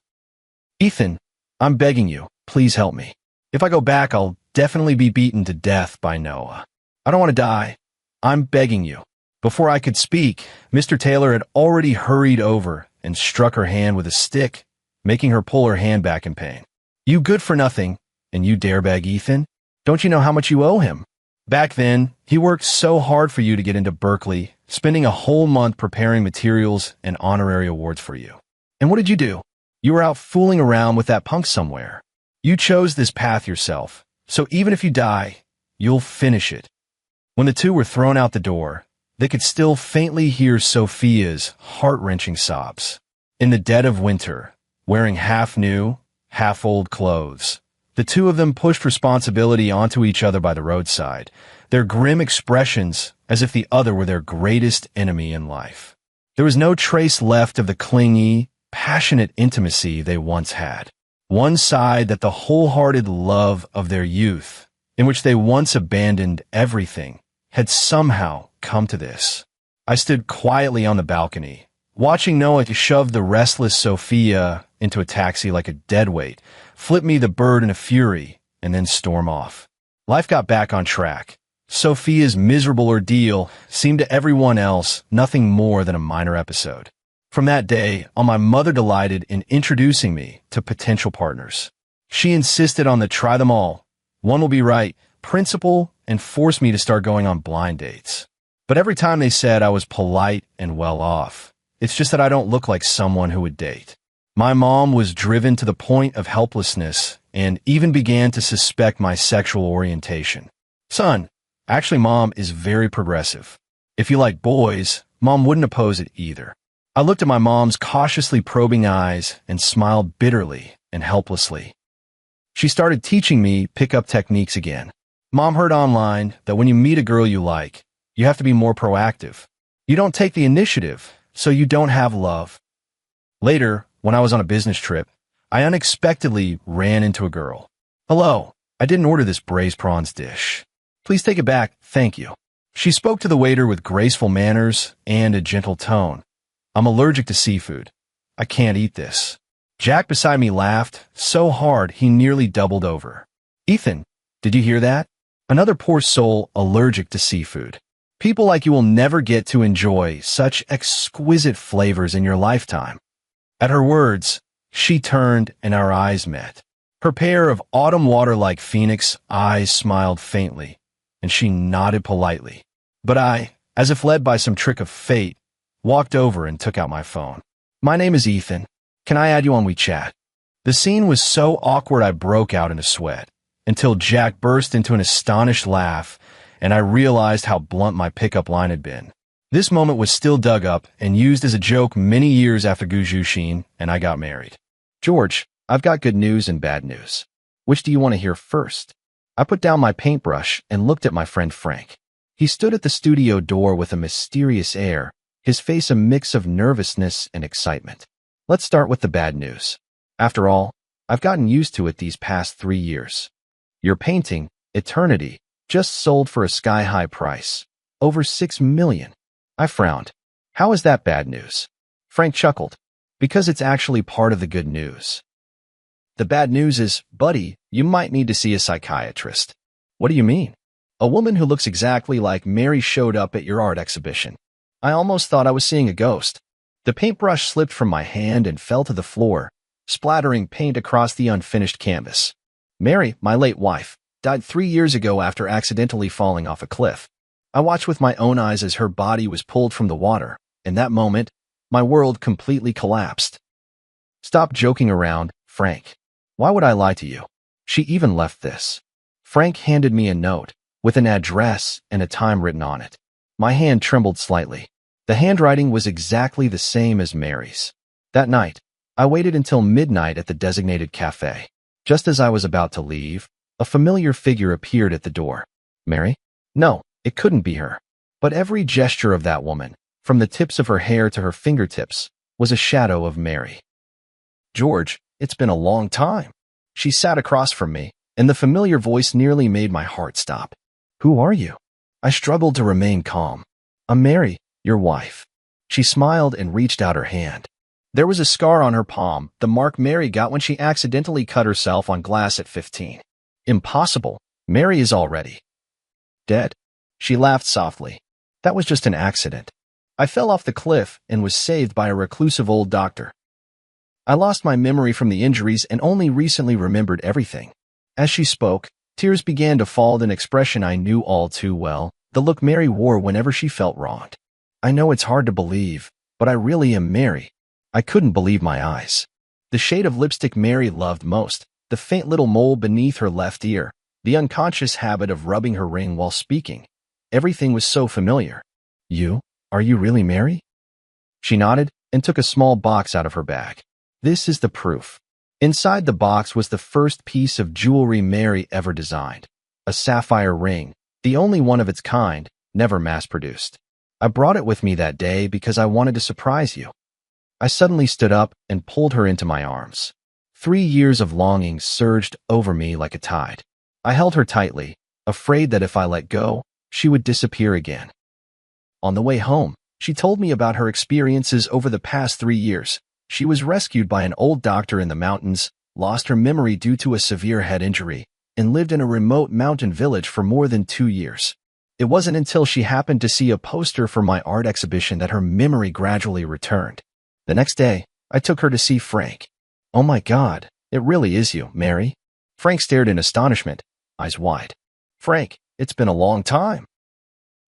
"Ethan, I'm begging you, please help me. If I go back, I'll definitely be beaten to death by Noah. I don't want to die. I'm begging you." Before I could speak, Mr. Taylor had already hurried over and struck her hand with a stick, making her pull her hand back in pain. "You good for nothing, and you dare beg Ethan? Don't you know how much you owe him? Back then, he worked so hard for you to get into Berkeley, spending a whole month preparing materials and honorary awards for you. And what did you do? You were out fooling around with that punk somewhere. You chose this path yourself, so even if you die, you'll finish it." When the two were thrown out the door, they could still faintly hear Sophia's heart-wrenching sobs. In the dead of winter, wearing half-new, half-old clothes, the two of them pushed responsibility onto each other by the roadside, their grim expressions as if the other were their greatest enemy in life. There was no trace left of the clingy, passionate intimacy they once had. One sighed that the wholehearted love of their youth, in which they once abandoned everything, had somehow come to this. I stood quietly on the balcony, watching Noah shove the restless Sophia into a taxi like a deadweight, flip me the bird in a fury, and then storm off. Life got back on track. Sophia's miserable ordeal seemed to everyone else nothing more than a minor episode. From that day on, my mother delighted in introducing me to potential partners. She insisted on the try them all, one will be right principle, and forced me to start going on blind dates. But every time they said I was polite and well off, it's just that I don't look like someone who would date. My mom was driven to the point of helplessness and even began to suspect my sexual orientation. "Son, actually Mom is very progressive. If you like boys, Mom wouldn't oppose it either." I looked at my mom's cautiously probing eyes and smiled bitterly and helplessly. She started teaching me pickup techniques again. Mom heard online that when you meet a girl you like, you have to be more proactive. You don't take the initiative, so you don't have love. Later, when I was on a business trip, I unexpectedly ran into a girl. "Hello, I didn't order this braised prawns dish. Please take it back, thank you." She spoke to the waiter with graceful manners and a gentle tone. "I'm allergic to seafood. I can't eat this." Jack beside me laughed so hard he nearly doubled over. "Ethan, did you hear that? Another poor soul allergic to seafood. People like you will never get to enjoy such exquisite flavors in your lifetime." At her words, she turned and our eyes met. Her pair of autumn water-like phoenix eyes smiled faintly, and she nodded politely. But I, as if led by some trick of fate, walked over and took out my phone. "My name is Ethan. Can I add you on WeChat?" The scene was so awkward I broke out in a sweat, until Jack burst into an astonished laugh, and I realized how blunt my pickup line had been. This moment was still dug up and used as a joke many years after Gujushin and I got married. "George, I've got good news and bad news. Which do you want to hear first?" I put down my paintbrush and looked at my friend Frank. He stood at the studio door with a mysterious air, his face a mix of nervousness and excitement. "Let's start with the bad news. After all, I've gotten used to it these past 3 years. Your painting, Eternity, just sold for a sky-high price. Over $6 million. I frowned. "How is that bad news?" Frank chuckled. "Because it's actually part of the good news. The bad news is, buddy, you might need to see a psychiatrist." "What do you mean?" "A woman who looks exactly like Mary showed up at your art exhibition. I almost thought I was seeing a ghost." The paintbrush slipped from my hand and fell to the floor, splattering paint across the unfinished canvas. "Mary, my late wife, died 3 years ago after accidentally falling off a cliff. I watched with my own eyes as her body was pulled from the water. In that moment, my world completely collapsed." "Stop joking around, Frank. Why would I lie to you? She even left this." Frank handed me a note, with an address and a time written on it. My hand trembled slightly. The handwriting was exactly the same as Mary's. That night, I waited until midnight at the designated cafe. Just as I was about to leave, a familiar figure appeared at the door. "Mary?" No, it couldn't be her. But every gesture of that woman, from the tips of her hair to her fingertips, was a shadow of Mary. "George, it's been a long time." She sat across from me, and the familiar voice nearly made my heart stop. "Who are you?" I struggled to remain calm. I'm Mary, your wife." She smiled and reached out her hand. There was a scar on her palm, the mark Mary got when she accidentally cut herself on glass at 15. "Impossible. Mary is already dead." She laughed softly. "That was just an accident. I fell off the cliff and was saved by a reclusive old doctor. I lost my memory from the injuries and only recently remembered everything." As she spoke, tears began to fall with an expression I knew all too well, the look Mary wore whenever she felt wronged. "I know it's hard to believe, but I really am Mary." I couldn't believe my eyes. The shade of lipstick Mary loved most, the faint little mole beneath her left ear, the unconscious habit of rubbing her ring while speaking. Everything was so familiar. Are you really Mary?" She nodded and took a small box out of her bag. "This is the proof." Inside the box was the first piece of jewelry Mary ever designed, a sapphire ring, the only one of its kind, never mass-produced. "I brought it with me that day because I wanted to surprise you." I suddenly stood up and pulled her into my arms. 3 years of longing surged over me like a tide. I held her tightly, afraid that if I let go, she would disappear again. On the way home, she told me about her experiences over the past 3 years. She was rescued by an old doctor in the mountains, lost her memory due to a severe head injury, and lived in a remote mountain village for more than 2 years. It wasn't until she happened to see a poster for my art exhibition that her memory gradually returned. The next day, I took her to see Frank. "Oh my God, it really is you, Mary." Frank stared in astonishment, eyes wide. "Frank, it's been a long time."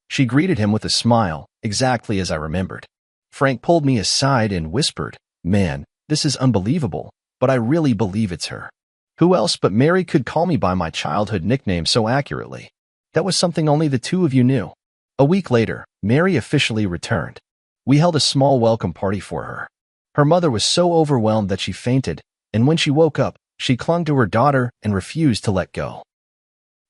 She greeted him with a smile, exactly as I remembered. Frank pulled me aside and whispered, "Man, this is unbelievable, but I really believe it's her." Who else but Mary could call me by my childhood nickname so accurately? That was something only the two of you knew. A week later, Mary officially returned. We held a small welcome party for her. Her mother was so overwhelmed that she fainted, and when she woke up, she clung to her daughter and refused to let go.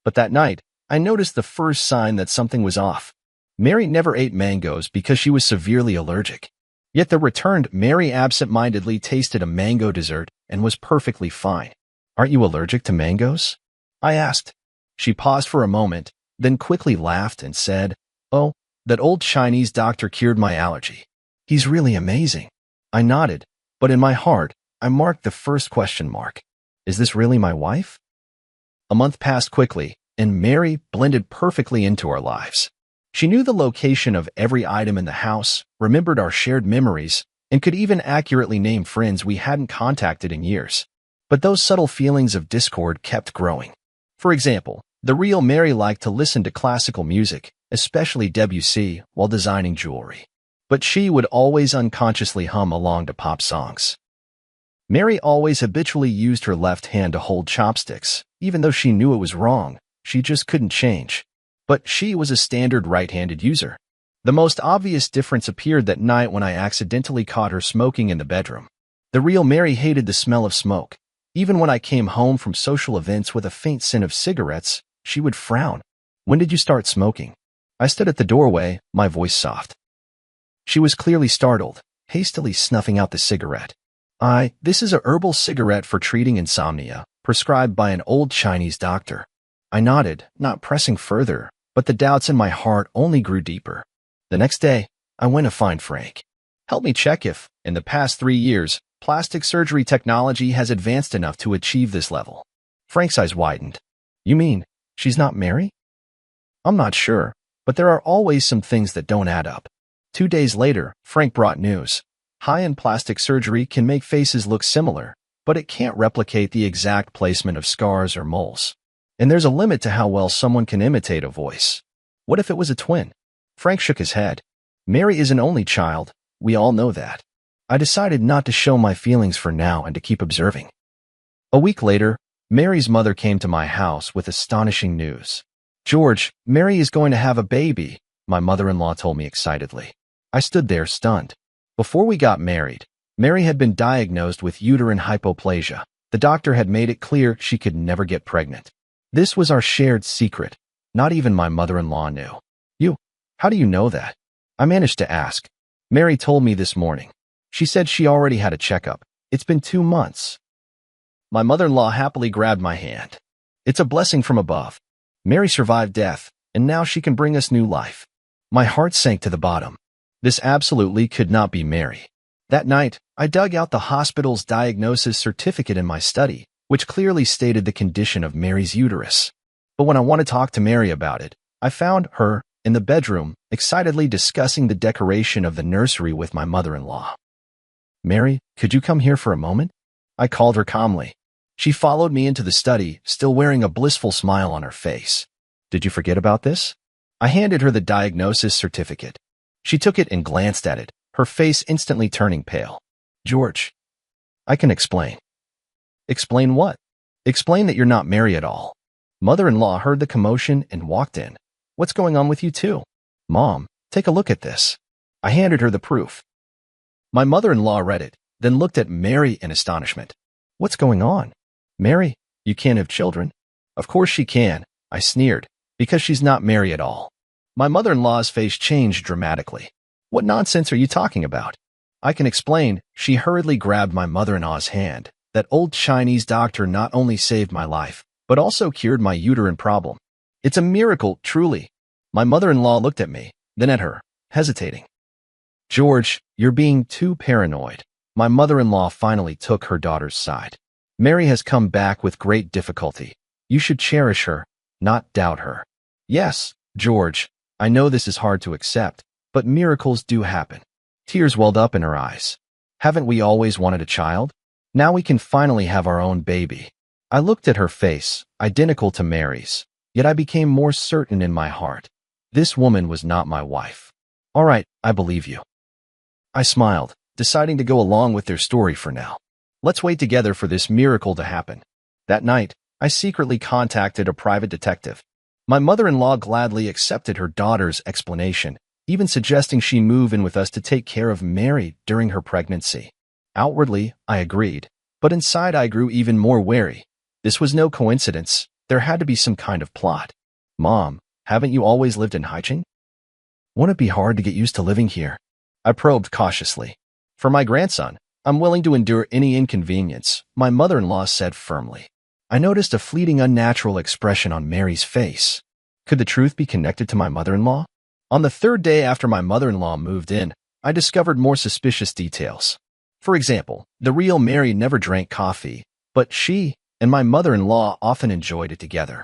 But that night, I noticed the first sign that something was off. Mary never ate mangoes because she was severely allergic. Yet the returned Mary absent-mindedly tasted a mango dessert and was perfectly fine. "Aren't you allergic to mangoes?" I asked. She paused for a moment, then quickly laughed and said, "Oh, that old Chinese doctor cured my allergy. He's really amazing." I nodded, but in my heart, I marked the first question mark. Is this really my wife? A month passed quickly, and Mary blended perfectly into our lives. She knew the location of every item in the house, remembered our shared memories, and could even accurately name friends we hadn't contacted in years. But those subtle feelings of discord kept growing. For example, the real Mary liked to listen to classical music, especially Debussy, while designing jewelry. But she would always unconsciously hum along to pop songs. Mary always habitually used her left hand to hold chopsticks, even though she knew it was wrong. She just couldn't change. But she was a standard right-handed user. The most obvious difference appeared that night when I accidentally caught her smoking in the bedroom. The real Mary hated the smell of smoke. Even when I came home from social events with a faint scent of cigarettes, she would frown. "When did you start smoking?" I stood at the doorway, my voice soft. She was clearly startled, hastily snuffing out the cigarette. This is a herbal cigarette for treating insomnia, prescribed by an old Chinese doctor." I nodded, not pressing further, but the doubts in my heart only grew deeper. The next day, I went to find Frank. "Help me check if, in the past 3 years, plastic surgery technology has advanced enough to achieve this level." Frank's eyes widened. "You mean, she's not Mary?" "I'm not sure, but there are always some things that don't add up." 2 days later, Frank brought news. High-end plastic surgery can make faces look similar, but it can't replicate the exact placement of scars or moles. And there's a limit to how well someone can imitate a voice. What if it was a twin? Frank shook his head. "Mary is an only child. We all know that." I decided not to show my feelings for now and to keep observing. A week later, Mary's mother came to my house with astonishing news. "George, Mary is going to have a baby," my mother-in-law told me excitedly. I stood there stunned. Before we got married, Mary had been diagnosed with uterine hypoplasia. The doctor had made it clear she could never get pregnant. This was our shared secret. Not even my mother-in-law knew. How do you know that?" I managed to ask. "Mary told me this morning. She said she already had a checkup. It's been 2 months. My mother-in-law happily grabbed my hand. "It's a blessing from above. Mary survived death, and now she can bring us new life." My heart sank to the bottom. This absolutely could not be Mary. That night, I dug out the hospital's diagnosis certificate in my study, which clearly stated the condition of Mary's uterus. But when I wanted to talk to Mary about it, I found her in the bedroom, excitedly discussing the decoration of the nursery with my mother-in-law. "Mary, could you come here for a moment?" I called her calmly. She followed me into the study, still wearing a blissful smile on her face. "Did you forget about this?" I handed her the diagnosis certificate. She took it and glanced at it, her face instantly turning pale. "George, I can explain." "Explain what?" "Explain that you're not Mary at all." Mother-in-law heard the commotion and walked in. "What's going on with you two?" "Mom, take a look at this." I handed her the proof. My mother-in-law read it, then looked at Mary in astonishment. "What's going on?" "Mary, you can't have children." "Of course she can," I sneered, "because she's not Mary at all." My mother-in-law's face changed dramatically. "What nonsense are you talking about?" "I can explain." She hurriedly grabbed my mother-in-law's hand. "That old Chinese doctor not only saved my life, but also cured my uterine problem. It's a miracle, truly." My mother-in-law looked at me, then at her, hesitating. "George, you're being too paranoid." My mother-in-law finally took her daughter's side. "Mary has come back with great difficulty. You should cherish her, not doubt her." "Yes, George, I know this is hard to accept, but miracles do happen." Tears welled up in her eyes. "Haven't we always wanted a child? Now we can finally have our own baby." I looked at her face, identical to Mary's, yet I became more certain in my heart. This woman was not my wife. "All right, I believe you." I smiled, deciding to go along with their story for now. Let's wait together for this miracle to happen. That night, I secretly contacted a private detective. My mother-in-law gladly accepted her daughter's explanation, even suggesting she move in with us to take care of Mary during her pregnancy. Outwardly, I agreed, but inside I grew even more wary. This was no coincidence. There had to be some kind of plot. "Mom, haven't you always lived in Haicheng? Won't it be hard to get used to living here?" I probed cautiously. "For my grandson, I'm willing to endure any inconvenience," my mother-in-law said firmly. I noticed a fleeting unnatural expression on Mary's face. Could the truth be connected to my mother-in-law? On the third day after my mother-in-law moved in, I discovered more suspicious details. For example, the real Mary never drank coffee, but she and my mother-in-law often enjoyed it together.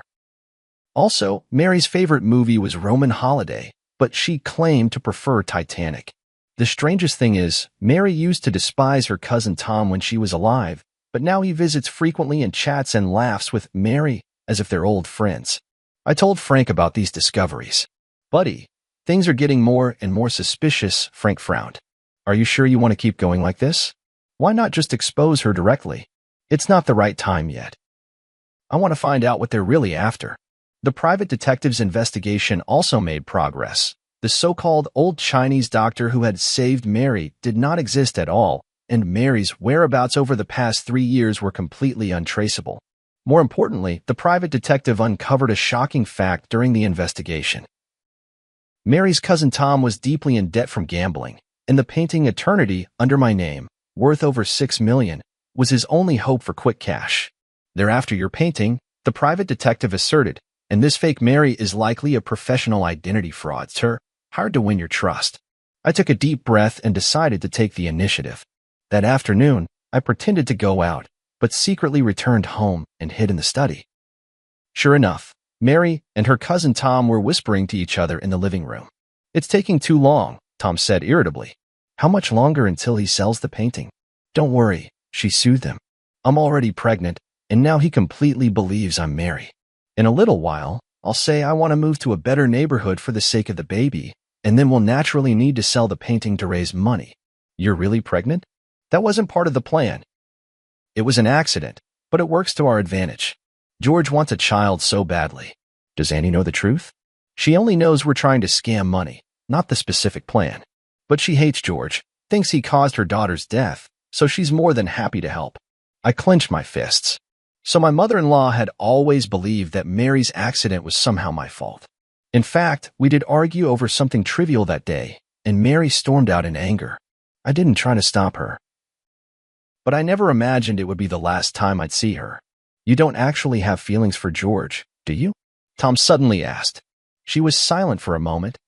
Also, Mary's favorite movie was Roman Holiday, but she claimed to prefer Titanic. The strangest thing is, Mary used to despise her cousin Tom when she was alive, but now he visits frequently and chats and laughs with Mary as if they're old friends. I told Frank about these discoveries. "Buddy, things are getting more and more suspicious," Frank frowned. "Are you sure you want to keep going like this? Why not just expose her directly?" "It's not the right time yet. I want to find out what they're really after." The private detective's investigation also made progress. The so-called old Chinese doctor who had saved Mary did not exist at all, and Mary's whereabouts over the past 3 years were completely untraceable. More importantly, the private detective uncovered a shocking fact during the investigation. Mary's cousin Tom was deeply in debt from gambling, and the painting Eternity under my name, worth over $6 million, was his only hope for quick cash. "They're after your painting," the private detective asserted, "and this fake Mary is likely a professional identity fraudster, hired to win your trust." I took a deep breath and decided to take the initiative. That afternoon, I pretended to go out, but secretly returned home and hid in the study. Sure enough, Mary and her cousin Tom were whispering to each other in the living room. "It's taking too long," Tom said irritably. "How much longer until he sells the painting?" "Don't worry," she soothed him. "I'm already pregnant, and now he completely believes I'm Mary. In a little while, I'll say I want to move to a better neighborhood for the sake of the baby, and then we'll naturally need to sell the painting to raise money." "You're really pregnant?" "That wasn't part of the plan. It was an accident, but it works to our advantage. George wants a child so badly." "Does Annie know the truth?" "She only knows we're trying to scam money, not the specific plan. But she hates George, thinks he caused her daughter's death, so she's more than happy to help." I clenched my fists. So my mother-in-law had always believed that Mary's accident was somehow my fault. In fact, we did argue over something trivial that day, and Mary stormed out in anger. I didn't try to stop her. But I never imagined it would be the last time I'd see her. "You don't actually have feelings for George, do you?" Tom suddenly asked. She was silent for a moment.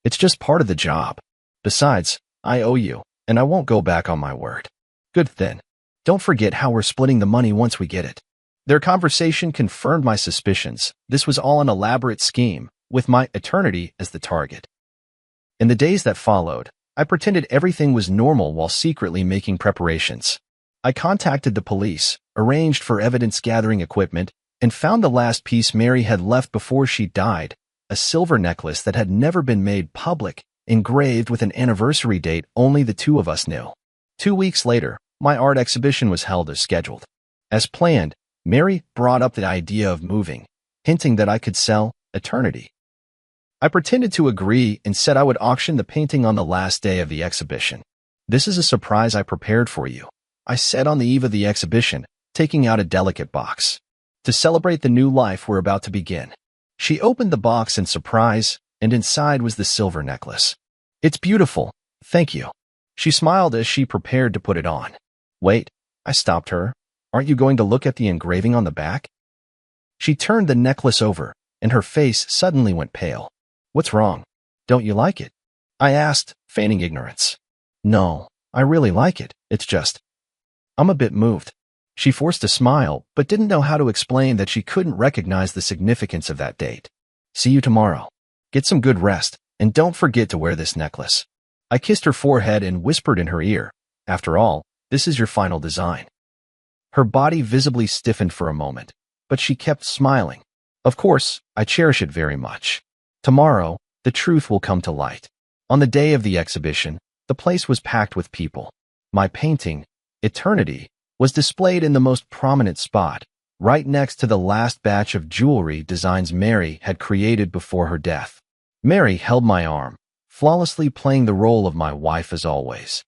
It's just part of the job. Besides, I owe you, and I won't go back on my word. Good then. Don't forget how we're splitting the money once we get it. Their conversation confirmed my suspicions. This was all an elaborate scheme, with my eternity as the target. In the days that followed, I pretended everything was normal while secretly making preparations. I contacted the police, arranged for evidence-gathering equipment, and found the last piece Mary had left before she died, a silver necklace that had never been made public, engraved with an anniversary date only the two of us knew. 2 weeks later, my art exhibition was held as scheduled. As planned, Mary brought up the idea of moving, hinting that I could sell eternity. I pretended to agree and said I would auction the painting on the last day of the exhibition. "This is a surprise I prepared for you," I said on the eve of the exhibition, taking out a delicate box. "To celebrate the new life we're about to begin." She opened the box in surprise, and inside was the silver necklace. "It's beautiful, thank you." She smiled as she prepared to put it on. "Wait," I stopped her. "Aren't you going to look at the engraving on the back?" She turned the necklace over, and her face suddenly went pale. "What's wrong? Don't you like it?" I asked, feigning ignorance. "No, I really like it. It's just, I'm a bit moved." She forced a smile, but didn't know how to explain that she couldn't recognize the significance of that date. "See you tomorrow. Get some good rest, and don't forget to wear this necklace." I kissed her forehead and whispered in her ear, "After all, this is your final design." Her body visibly stiffened for a moment, but she kept smiling. "Of course, I cherish it very much. Tomorrow, the truth will come to light." On the day of the exhibition, the place was packed with people. My painting, Eternity, was displayed in the most prominent spot, right next to the last batch of jewelry designs Mary had created before her death. Mary held my arm, flawlessly playing the role of my wife as always.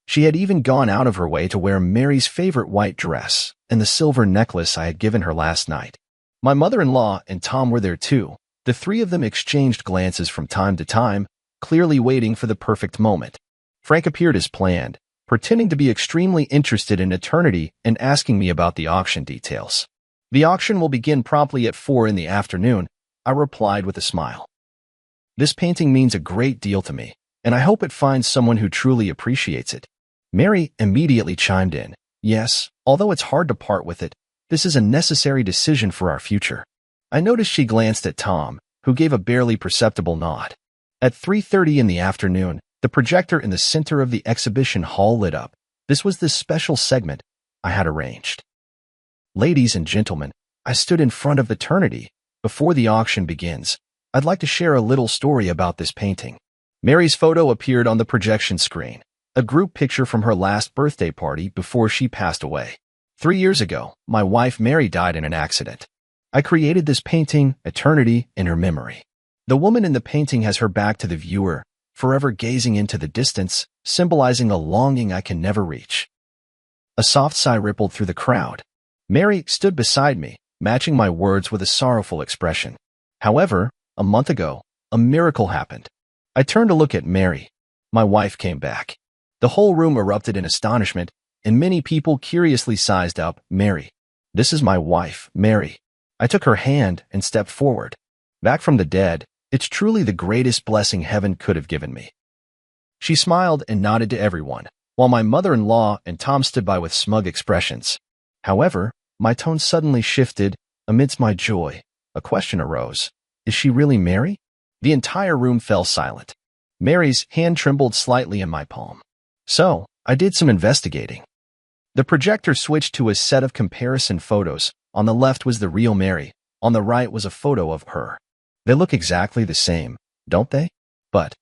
She had even gone out of her way to wear Mary's favorite white dress and the silver necklace I had given her last night. My mother-in-law and Tom were there too. The three of them exchanged glances from time to time, clearly waiting for the perfect moment. Frank appeared as planned, pretending to be extremely interested in Eternity and asking me about the auction details. "The auction will begin promptly at 4 in the afternoon, I replied with a smile. "This painting means a great deal to me, and I hope it finds someone who truly appreciates it." Mary immediately chimed in. "Yes, although it's hard to part with it, this is a necessary decision for our future." I noticed she glanced at Tom, who gave a barely perceptible nod. At 3:30 in the afternoon, the projector in the center of the exhibition hall lit up. This was the special segment I had arranged. "Ladies and gentlemen, I stood in front of Eternity. Before the auction begins, I'd like to share a little story about this painting." Mary's photo appeared on the projection screen, a group picture from her last birthday party before she passed away. 3 years ago, my wife Mary died in an accident. I created this painting, Eternity, in her memory. The woman in the painting has her back to the viewer, forever gazing into the distance, symbolizing a longing I can never reach. A soft sigh rippled through the crowd. Mary stood beside me, matching my words with a sorrowful expression. However, a month ago, a miracle happened. I turned to look at Mary. My wife came back. The whole room erupted in astonishment, and many people curiously sized up, "Mary. This is my wife, Mary." I took her hand and stepped forward. "Back from the dead, it's truly the greatest blessing heaven could have given me." She smiled and nodded to everyone, while my mother-in-law and Tom stood by with smug expressions. However, my tone suddenly shifted. Amidst my joy, a question arose. "Is she really Mary?" The entire room fell silent. Mary's hand trembled slightly in my palm. So, I did some investigating. The projector switched to a set of comparison photos. On the left was the real Mary. On the right was a photo of her. They look exactly the same, don't they? But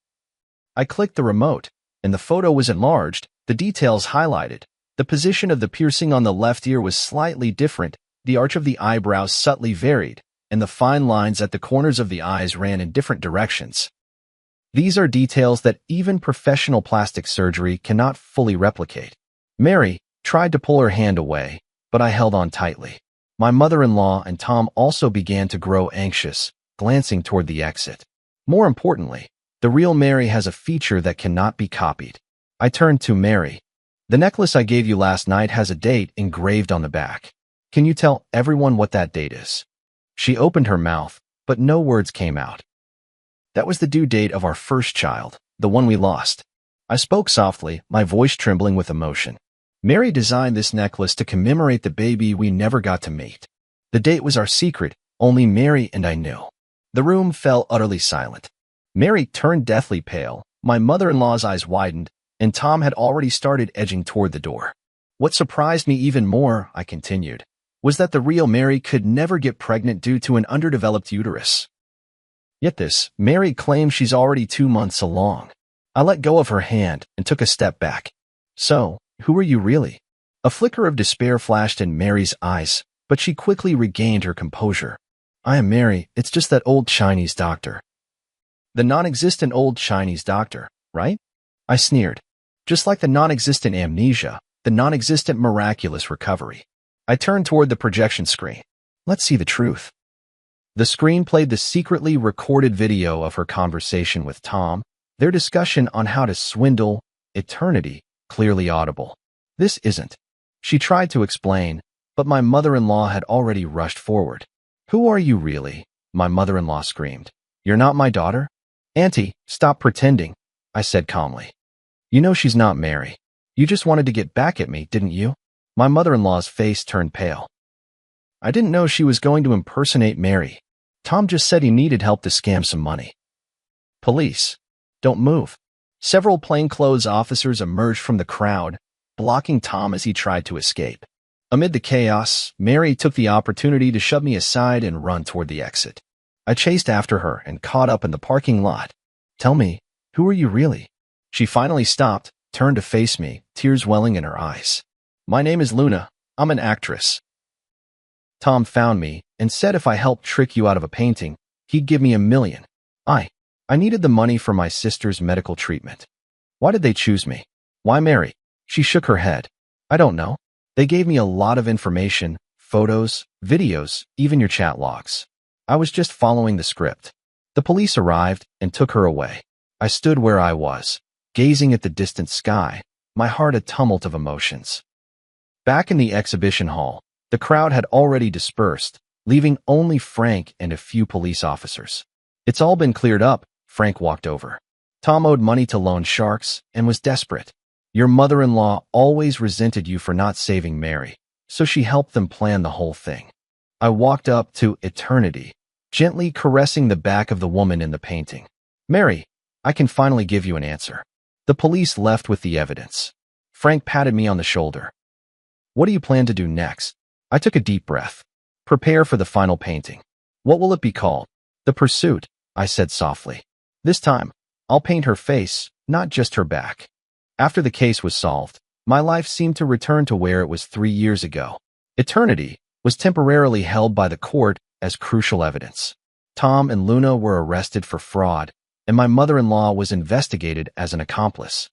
I clicked the remote, and the photo was enlarged, the details highlighted. The position of the piercing on the left ear was slightly different, the arch of the eyebrows subtly varied, and the fine lines at the corners of the eyes ran in different directions. These are details that even professional plastic surgery cannot fully replicate. Mary tried to pull her hand away, but I held on tightly. My mother-in-law and Tom also began to grow anxious, glancing toward the exit. More importantly, the real Mary has a feature that cannot be copied. I turned to Mary. "The necklace I gave you last night has a date engraved on the back. Can you tell everyone what that date is?" She opened her mouth, but no words came out. That was the due date of our first child, the one we lost. I spoke softly, my voice trembling with emotion. Mary designed this necklace to commemorate the baby we never got to meet. The date was our secret, only Mary and I knew. The room fell utterly silent. Mary turned deathly pale, my mother-in-law's eyes widened, and Tom had already started edging toward the door. What surprised me even more, I continued, was that the real Mary could never get pregnant due to an underdeveloped uterus. Yet this, Mary claims she's already 2 months along. I let go of her hand and took a step back. So, who are you really? A flicker of despair flashed in Mary's eyes, but she quickly regained her composure. I am Mary, it's just that old Chinese doctor. The non-existent old Chinese doctor, right? I sneered. Just like the non-existent amnesia, the non-existent miraculous recovery. I turned toward the projection screen. Let's see the truth. The screen played the secretly recorded video of her conversation with Tom, their discussion on how to swindle eternity, clearly audible. This isn't. She tried to explain, but my mother-in-law had already rushed forward. Who are you really? My mother-in-law screamed. You're not my daughter? Auntie, stop pretending, I said calmly. You know she's not Mary. You just wanted to get back at me, didn't you? My mother-in-law's face turned pale. I didn't know she was going to impersonate Mary. Tom just said he needed help to scam some money. Police. Don't move. Several plainclothes officers emerged from the crowd, blocking Tom as he tried to escape. Amid the chaos, Mary took the opportunity to shove me aside and run toward the exit. I chased after her and caught up in the parking lot. Tell me, who are you really? She finally stopped, turned to face me, tears welling in her eyes. My name is Luna. I'm an actress. Tom found me and said if I helped trick you out of a painting, he'd give me $1 million. I needed the money for my sister's medical treatment. Why did they choose me? Why Mary? She shook her head. I don't know. They gave me a lot of information, photos, videos, even your chat logs. I was just following the script. The police arrived and took her away. I stood where I was, gazing at the distant sky, my heart a tumult of emotions. Back in the exhibition hall, the crowd had already dispersed, leaving only Frank and a few police officers. It's all been cleared up, Frank walked over. Tom owed money to loan sharks and was desperate. Your mother-in-law always resented you for not saving Mary, so she helped them plan the whole thing. I walked up to eternity, gently caressing the back of the woman in the painting. Mary, I can finally give you an answer. The police left with the evidence. Frank patted me on the shoulder. What do you plan to do next? I took a deep breath. Prepare for the final painting. What will it be called? The Pursuit, I said softly. This time, I'll paint her face, not just her back. After the case was solved, my life seemed to return to where it was 3 years ago. Eternity was temporarily held by the court as crucial evidence. Tom and Luna were arrested for fraud, and my mother-in-law was investigated as an accomplice.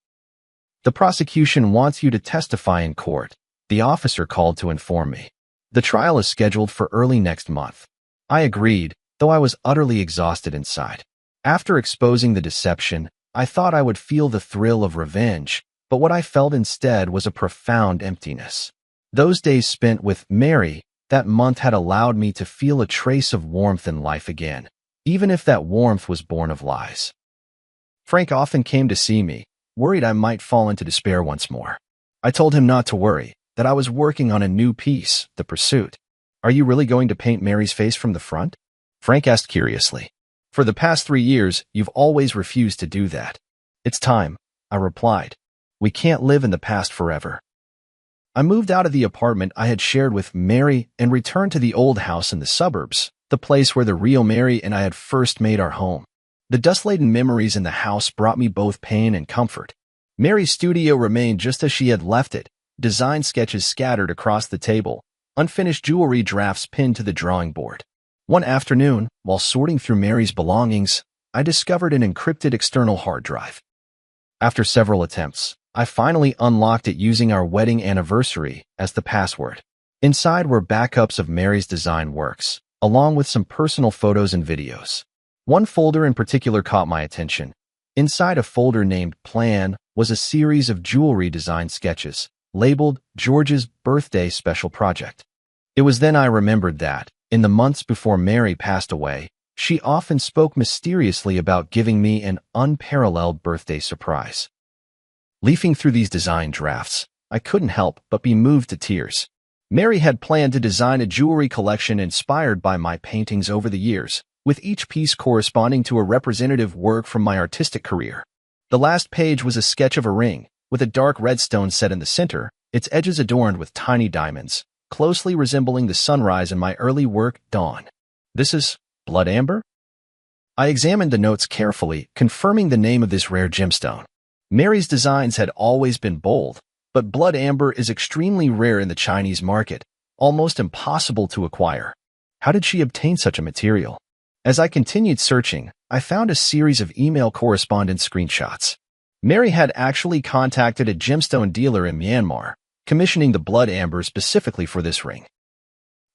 The prosecution wants you to testify in court, the officer called to inform me. The trial is scheduled for early next month. I agreed, though I was utterly exhausted inside. After exposing the deception, I thought I would feel the thrill of revenge, but what I felt instead was a profound emptiness. Those days spent with Mary that month had allowed me to feel a trace of warmth in life again, even if that warmth was born of lies. Frank often came to see me, worried I might fall into despair once more. I told him not to worry, that I was working on a new piece, The Pursuit. Are you really going to paint Mary's face from the front? Frank asked curiously. For the past 3 years, you've always refused to do that. It's time, I replied. We can't live in the past forever. I moved out of the apartment I had shared with Mary and returned to the old house in the suburbs, the place where the real Mary and I had first made our home. The dust-laden memories in the house brought me both pain and comfort. Mary's studio remained just as she had left it, design sketches scattered across the table, unfinished jewelry drafts pinned to the drawing board. One afternoon, while sorting through Mary's belongings, I discovered an encrypted external hard drive. After several attempts, I finally unlocked it using our wedding anniversary as the password. Inside were backups of Mary's design works, along with some personal photos and videos. One folder in particular caught my attention. Inside a folder named Plan was a series of jewelry design sketches, labeled George's Birthday Special Project. It was then I remembered that, in the months before Mary passed away, She often spoke mysteriously about giving me an unparalleled birthday surprise. Leafing through these design drafts, I couldn't help but be moved to tears. Mary had planned to design a jewelry collection inspired by my paintings over the years, with each piece corresponding to a representative work from my artistic career. The last page was a sketch of a ring, with a dark red stone set in the center, its edges adorned with tiny diamonds, closely resembling the sunrise in my early work, Dawn. This is blood amber? I examined the notes carefully, confirming the name of this rare gemstone. Mary's designs had always been bold, but blood amber is extremely rare in the Chinese market, almost impossible to acquire. How did she obtain such a material? As I continued searching, I found a series of email correspondence screenshots. Mary had actually contacted a gemstone dealer in Myanmar, commissioning the blood amber specifically for this ring.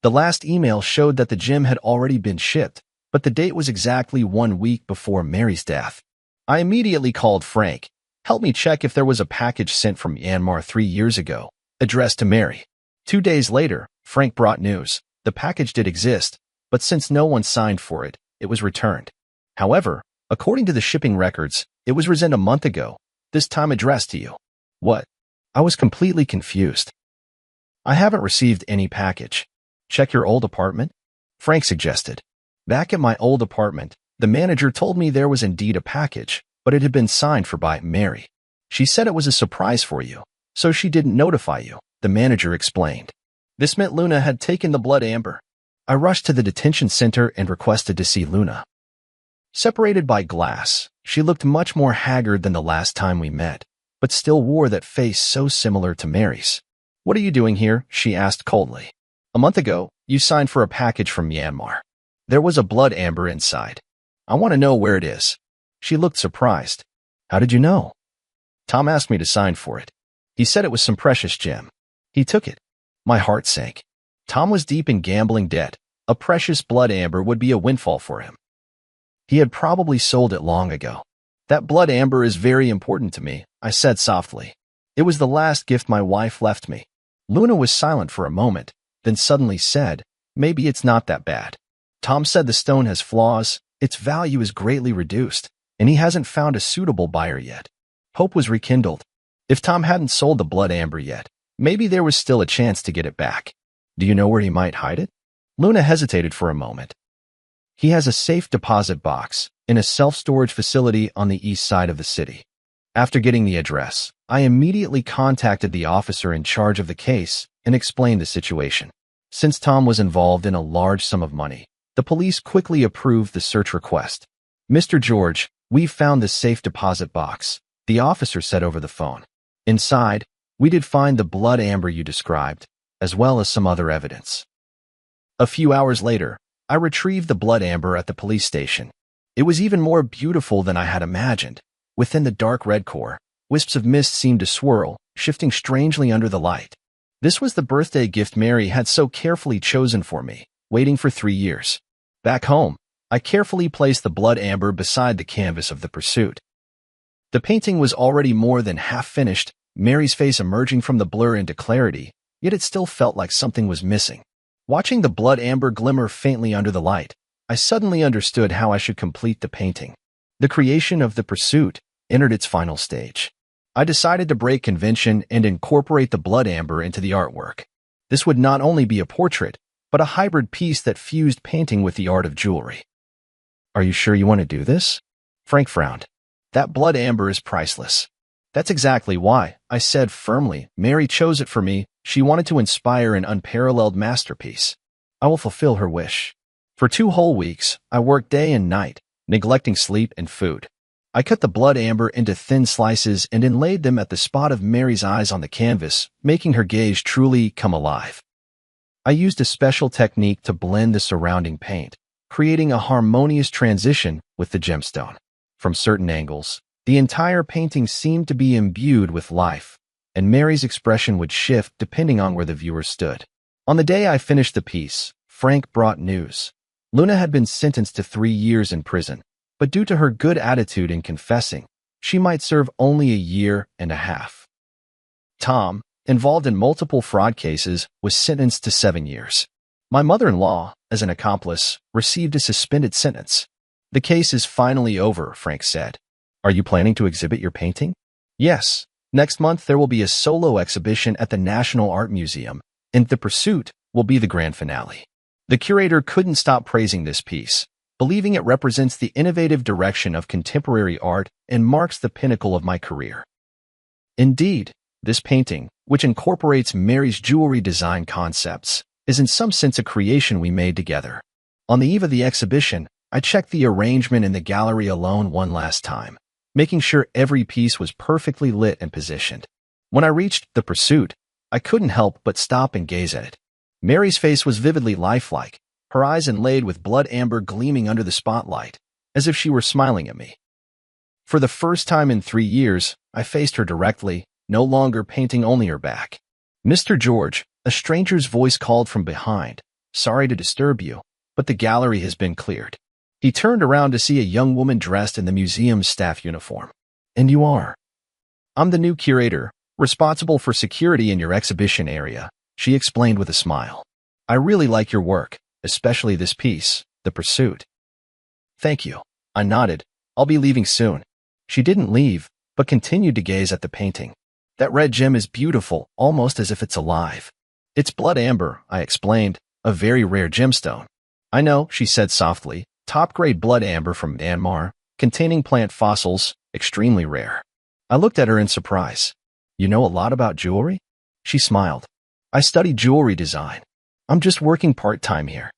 The last email showed that the gem had already been shipped, but the date was exactly 1 week before Mary's death. I immediately called Frank. Help me check if there was a package sent from Myanmar 3 years ago, addressed to Mary. 2 days later, Frank brought news. The package did exist, but since no one signed for it, it was returned. However, according to the shipping records, it was resent a month ago, this time addressed to you. What? I was completely confused. I haven't received any package. Check your old apartment? Frank suggested. Back at my old apartment, the manager told me there was indeed a package, but it had been signed for by Mary. She said it was a surprise for you, so she didn't notify you, the manager explained. This meant Luna had taken the blood amber. I rushed to the detention center and requested to see Luna. Separated by glass, she looked much more haggard than the last time we met, but still wore that face so similar to Mary's. What are you doing here? She asked coldly. A month ago, you signed for a package from Myanmar. There was a blood amber inside. I want to know where it is. She looked surprised. How did you know? Tom asked me to sign for it. He said it was some precious gem. He took it. My heart sank. Tom was deep in gambling debt. A precious blood amber would be a windfall for him. He had probably sold it long ago. That blood amber is very important to me, I said softly. It was the last gift my wife left me. Luna was silent for a moment, then suddenly said, maybe it's not that bad. Tom said the stone has flaws, its value is greatly reduced, and he hasn't found a suitable buyer yet. Hope was rekindled. If Tom hadn't sold the blood amber yet, maybe there was still a chance to get it back. Do you know where he might hide it? Luna hesitated for a moment. He has a safe deposit box in a self-storage facility on the east side of the city. After getting the address, I immediately contacted the officer in charge of the case and explained the situation. Since Tom was involved in a large sum of money, the police quickly approved the search request. Mr. George, we've found the safe deposit box, the officer said over the phone. Inside, we did find the blood amber you described, as well as some other evidence. A few hours later, I retrieved the blood amber at the police station. It was even more beautiful than I had imagined. Within the dark red core, wisps of mist seemed to swirl, shifting strangely under the light. This was the birthday gift Mary had so carefully chosen for me, waiting for 3 years. Back home, I carefully placed the blood amber beside the canvas of the pursuit. The painting was already more than half finished, Mary's face emerging from the blur into clarity, yet it still felt like something was missing. Watching the blood amber glimmer faintly under the light, I suddenly understood how I should complete the painting. The creation of the pursuit entered its final stage. I decided to break convention and incorporate the blood amber into the artwork. This would not only be a portrait, but a hybrid piece that fused painting with the art of jewelry. Are you sure you want to do this? Frank frowned. That blood amber is priceless. That's exactly why, I said firmly. Mary chose it for me. She wanted to inspire an unparalleled masterpiece. I will fulfill her wish. For 2 whole weeks, I worked day and night, neglecting sleep and food. I cut the blood amber into thin slices and inlaid them at the spot of Mary's eyes on the canvas, making her gaze truly come alive. I used a special technique to blend the surrounding paint, creating a harmonious transition with the gemstone. From certain angles, the entire painting seemed to be imbued with life, and Mary's expression would shift depending on where the viewer stood. On the day I finished the piece, Frank brought news. Luna had been sentenced to 3 years in prison, but due to her good attitude in confessing, she might serve only 1.5 years. Tom, involved in multiple fraud cases, was sentenced to 7 years. My mother-in-law, as an accomplice, received a suspended sentence. "The case is finally over," Frank said. "Are you planning to exhibit your painting?" "Yes. Next month there will be a solo exhibition at the National Art Museum, and The Pursuit will be the grand finale." The curator couldn't stop praising this piece, believing it represents the innovative direction of contemporary art and marks the pinnacle of my career. Indeed, this painting, which incorporates Mary's jewelry design concepts, is in some sense a creation we made together. On the eve of the exhibition, I checked the arrangement in the gallery alone one last time, making sure every piece was perfectly lit and positioned. When I reached The Pursuit, I couldn't help but stop and gaze at it. Mary's face was vividly lifelike, her eyes inlaid with blood amber gleaming under the spotlight, as if she were smiling at me. For the first time in 3 years, I faced her directly, no longer painting only her back. "Mr. George," a stranger's voice called from behind. "Sorry to disturb you, but the gallery has been cleared." He turned around to see a young woman dressed in the museum's staff uniform. "And you are?" "I'm the new curator, responsible for security in your exhibition area," she explained with a smile. "I really like your work, especially this piece, The Pursuit." "Thank you." I nodded. "I'll be leaving soon." She didn't leave, but continued to gaze at the painting. "That red gem is beautiful, almost as if it's alive." "It's blood amber," I explained, "a very rare gemstone." "I know," she said softly, "top-grade blood amber from Myanmar, containing plant fossils, extremely rare." I looked at her in surprise. "You know a lot about jewelry?" She smiled. "I study jewelry design. I'm just working part-time here."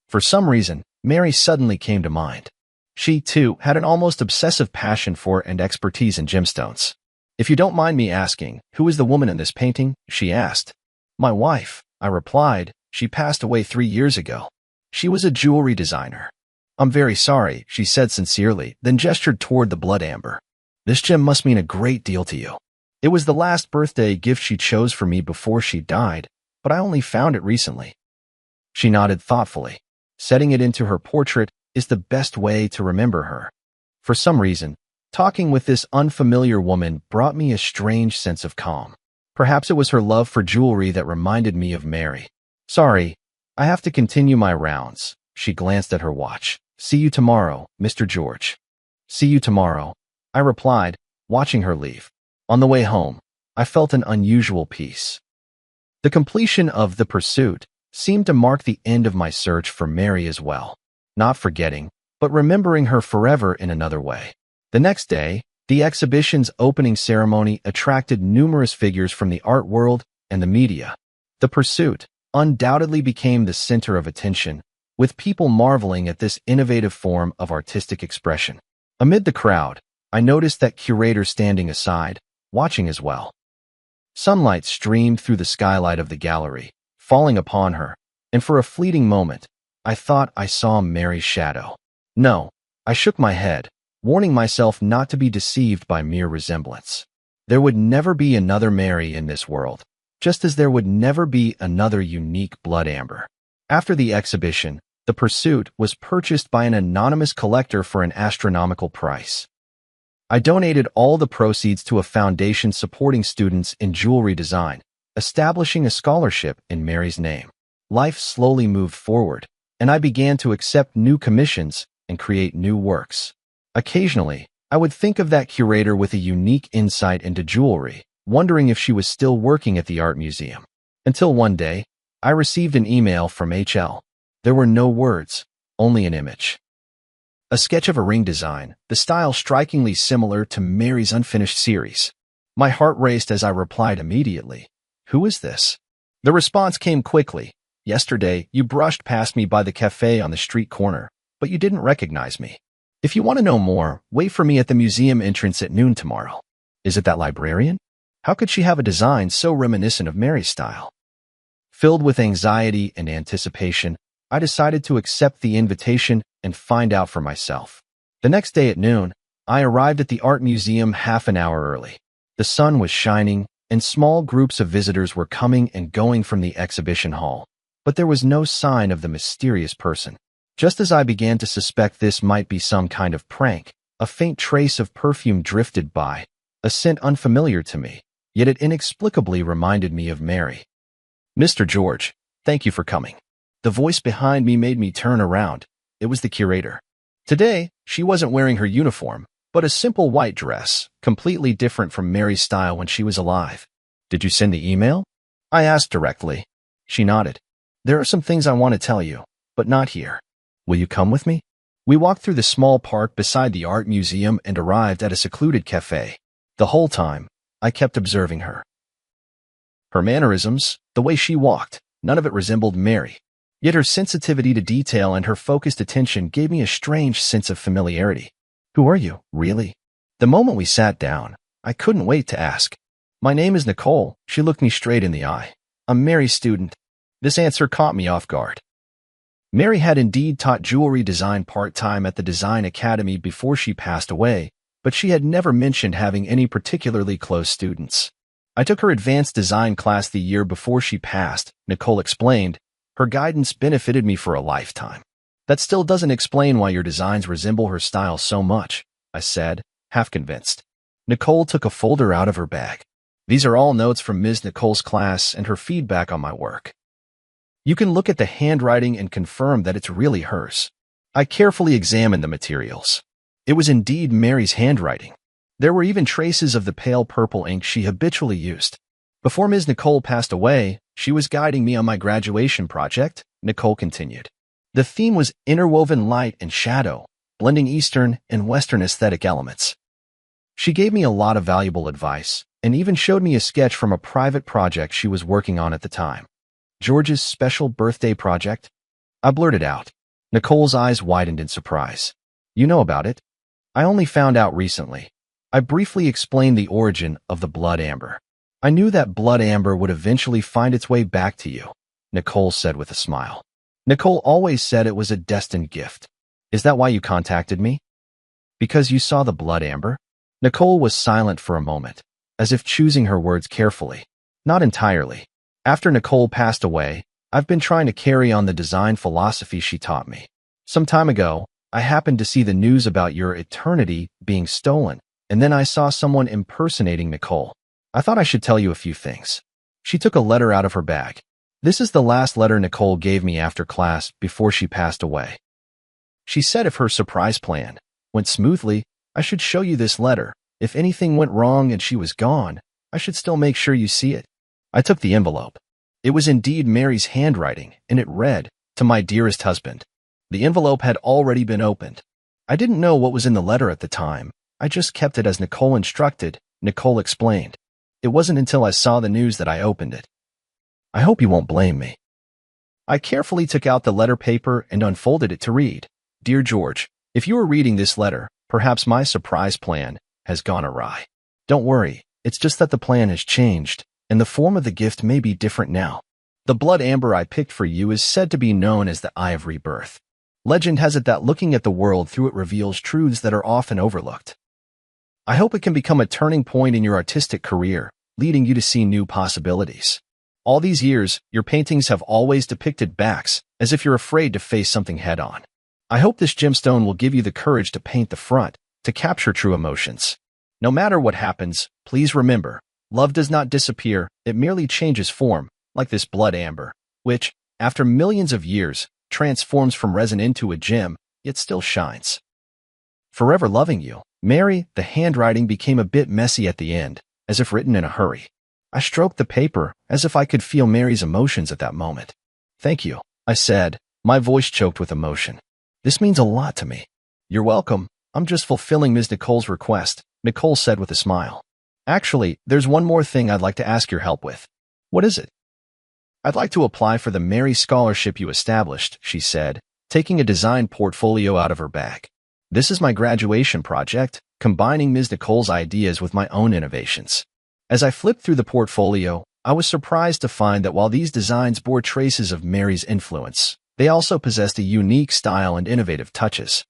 For some reason, Mary suddenly came to mind. She, too, had an almost obsessive passion for and expertise in gemstones. "If you don't mind me asking, who is the woman in this painting?" she asked. "My wife," I replied. "She passed away 3 years ago. She was a jewelry designer." "I'm very sorry," she said sincerely, then gestured toward the blood amber. "This gem must mean a great deal to you. It was the last birthday gift she chose for me before she died, but I only found it recently." She nodded thoughtfully. "Setting it into her portrait is the best way to remember her." For some reason, talking with this unfamiliar woman brought me a strange sense of calm. Perhaps it was her love for jewelry that reminded me of Mary. "Sorry, I have to continue my rounds." She glanced at her watch. "See you tomorrow, Mr. George." "See you tomorrow," I replied, watching her leave. On the way home, I felt an unusual peace. The completion of The Pursuit seemed to mark the end of my search for Mary as well. Not forgetting, but remembering her forever in another way. The next day, the exhibition's opening ceremony attracted numerous figures from the art world and the media. The Pursuit undoubtedly became the center of attention, with people marveling at this innovative form of artistic expression. Amid the crowd, I noticed that curator standing aside, watching as well. Sunlight streamed through the skylight of the gallery, falling upon her, and for a fleeting moment, I thought I saw Mary's shadow. No, I shook my head, warning myself not to be deceived by mere resemblance. There would never be another Mary in this world, just as there would never be another unique blood amber. After the exhibition, The Pursuit was purchased by an anonymous collector for an astronomical price. I donated all the proceeds to a foundation supporting students in jewelry design, establishing a scholarship in Mary's name. Life slowly moved forward, and I began to accept new commissions and create new works. Occasionally, I would think of that curator with a unique insight into jewelry, wondering if she was still working at the art museum. Until one day, I received an email from HL. There were no words, only an image. A sketch of a ring design, the style strikingly similar to Mary's unfinished series. My heart raced as I replied immediately. "Who is this?" The response came quickly. "Yesterday, you brushed past me by the cafe on the street corner, but you didn't recognize me. If you want to know more, wait for me at the museum entrance at noon tomorrow." Is it that librarian? How could she have a design so reminiscent of Mary's style? Filled with anxiety and anticipation, I decided to accept the invitation and find out for myself. The next day at noon, I arrived at the art museum half an hour early. The sun was shining, and small groups of visitors were coming and going from the exhibition hall, but there was no sign of the mysterious person. Just as I began to suspect this might be some kind of prank, a faint trace of perfume drifted by, a scent unfamiliar to me, yet it inexplicably reminded me of Mary. "Mr. George, thank you for coming." The voice behind me made me turn around. It was the curator. Today, she wasn't wearing her uniform, but a simple white dress, completely different from Mary's style when she was alive. Did you send the email? I asked directly. She nodded. There are some things I want to tell you, but not here. Will you come with me? We walked through the small park beside the art museum and arrived at a secluded cafe. The whole time, I kept observing her. Her mannerisms, the way she walked, none of it resembled Mary. Yet her sensitivity to detail and her focused attention gave me a strange sense of familiarity. Who are you, really? The moment we sat down, I couldn't wait to ask. My name is Nicole. She looked me straight in the eye. I'm Mary's student. This answer caught me off guard. Mary had indeed taught jewelry design part-time at the Design Academy before she passed away, but she had never mentioned having any particularly close students. I took her advanced design class the year before she passed, Nicole explained. Her guidance benefited me for a lifetime. That still doesn't explain why your designs resemble her style so much, I said, half convinced. Nicole took a folder out of her bag. These are all notes from Ms. Nicole's class and her feedback on my work. You can look at the handwriting and confirm that it's really hers. I carefully examined the materials. It was indeed Mary's handwriting. There were even traces of the pale purple ink she habitually used. Before Ms. Nicole passed away, she was guiding me on my graduation project, Nicole continued. The theme was interwoven light and shadow, blending Eastern and Western aesthetic elements. She gave me a lot of valuable advice, and even showed me a sketch from a private project she was working on at the time. George's special birthday project? I blurted out. Nicole's eyes widened in surprise. You know about it? I only found out recently. I briefly explained the origin of the blood amber. I knew that blood amber would eventually find its way back to you, Nicole said with a smile. Nicole always said it was a destined gift. Is that why you contacted me? Because you saw the blood amber? Nicole was silent for a moment, as if choosing her words carefully. Not entirely. After Nicole passed away, I've been trying to carry on the design philosophy she taught me. Some time ago, I happened to see the news about your eternity being stolen, and then I saw someone impersonating Nicole. I thought I should tell you a few things. She took a letter out of her bag. This is the last letter Nicole gave me after class before she passed away. She said if her surprise plan went smoothly, I should show you this letter. If anything went wrong and she was gone, I should still make sure you see it. I took the envelope. It was indeed Mary's handwriting, and it read, "To my dearest husband." The envelope had already been opened. I didn't know what was in the letter at the time. I just kept it as Nicole instructed, Nicole explained. It wasn't until I saw the news that I opened it. I hope you won't blame me. I carefully took out the letter paper and unfolded it to read. Dear George, if you are reading this letter, perhaps my surprise plan has gone awry. Don't worry, it's just that the plan has changed, and the form of the gift may be different now. The blood amber I picked for you is said to be known as the Eye of Rebirth. Legend has it that looking at the world through it reveals truths that are often overlooked. I hope it can become a turning point in your artistic career, leading you to see new possibilities. All these years, your paintings have always depicted backs, as if you're afraid to face something head-on. I hope this gemstone will give you the courage to paint the front, to capture true emotions. No matter what happens, please remember, love does not disappear, it merely changes form, like this blood amber, which, after millions of years, transforms from resin into a gem, yet still shines. Forever loving you, Mary. The handwriting became a bit messy at the end, as if written in a hurry. I stroked the paper, as if I could feel Mary's emotions at that moment. Thank you, I said, my voice choked with emotion. This means a lot to me. You're welcome. I'm just fulfilling Ms. Nicole's request, Nicole said with a smile. Actually, there's one more thing I'd like to ask your help with. What is it? I'd like to apply for the Mary Scholarship you established, she said, taking a design portfolio out of her bag. This is my graduation project, combining Ms. Nicole's ideas with my own innovations. As I flipped through the portfolio, I was surprised to find that while these designs bore traces of Mary's influence, they also possessed a unique style and innovative touches.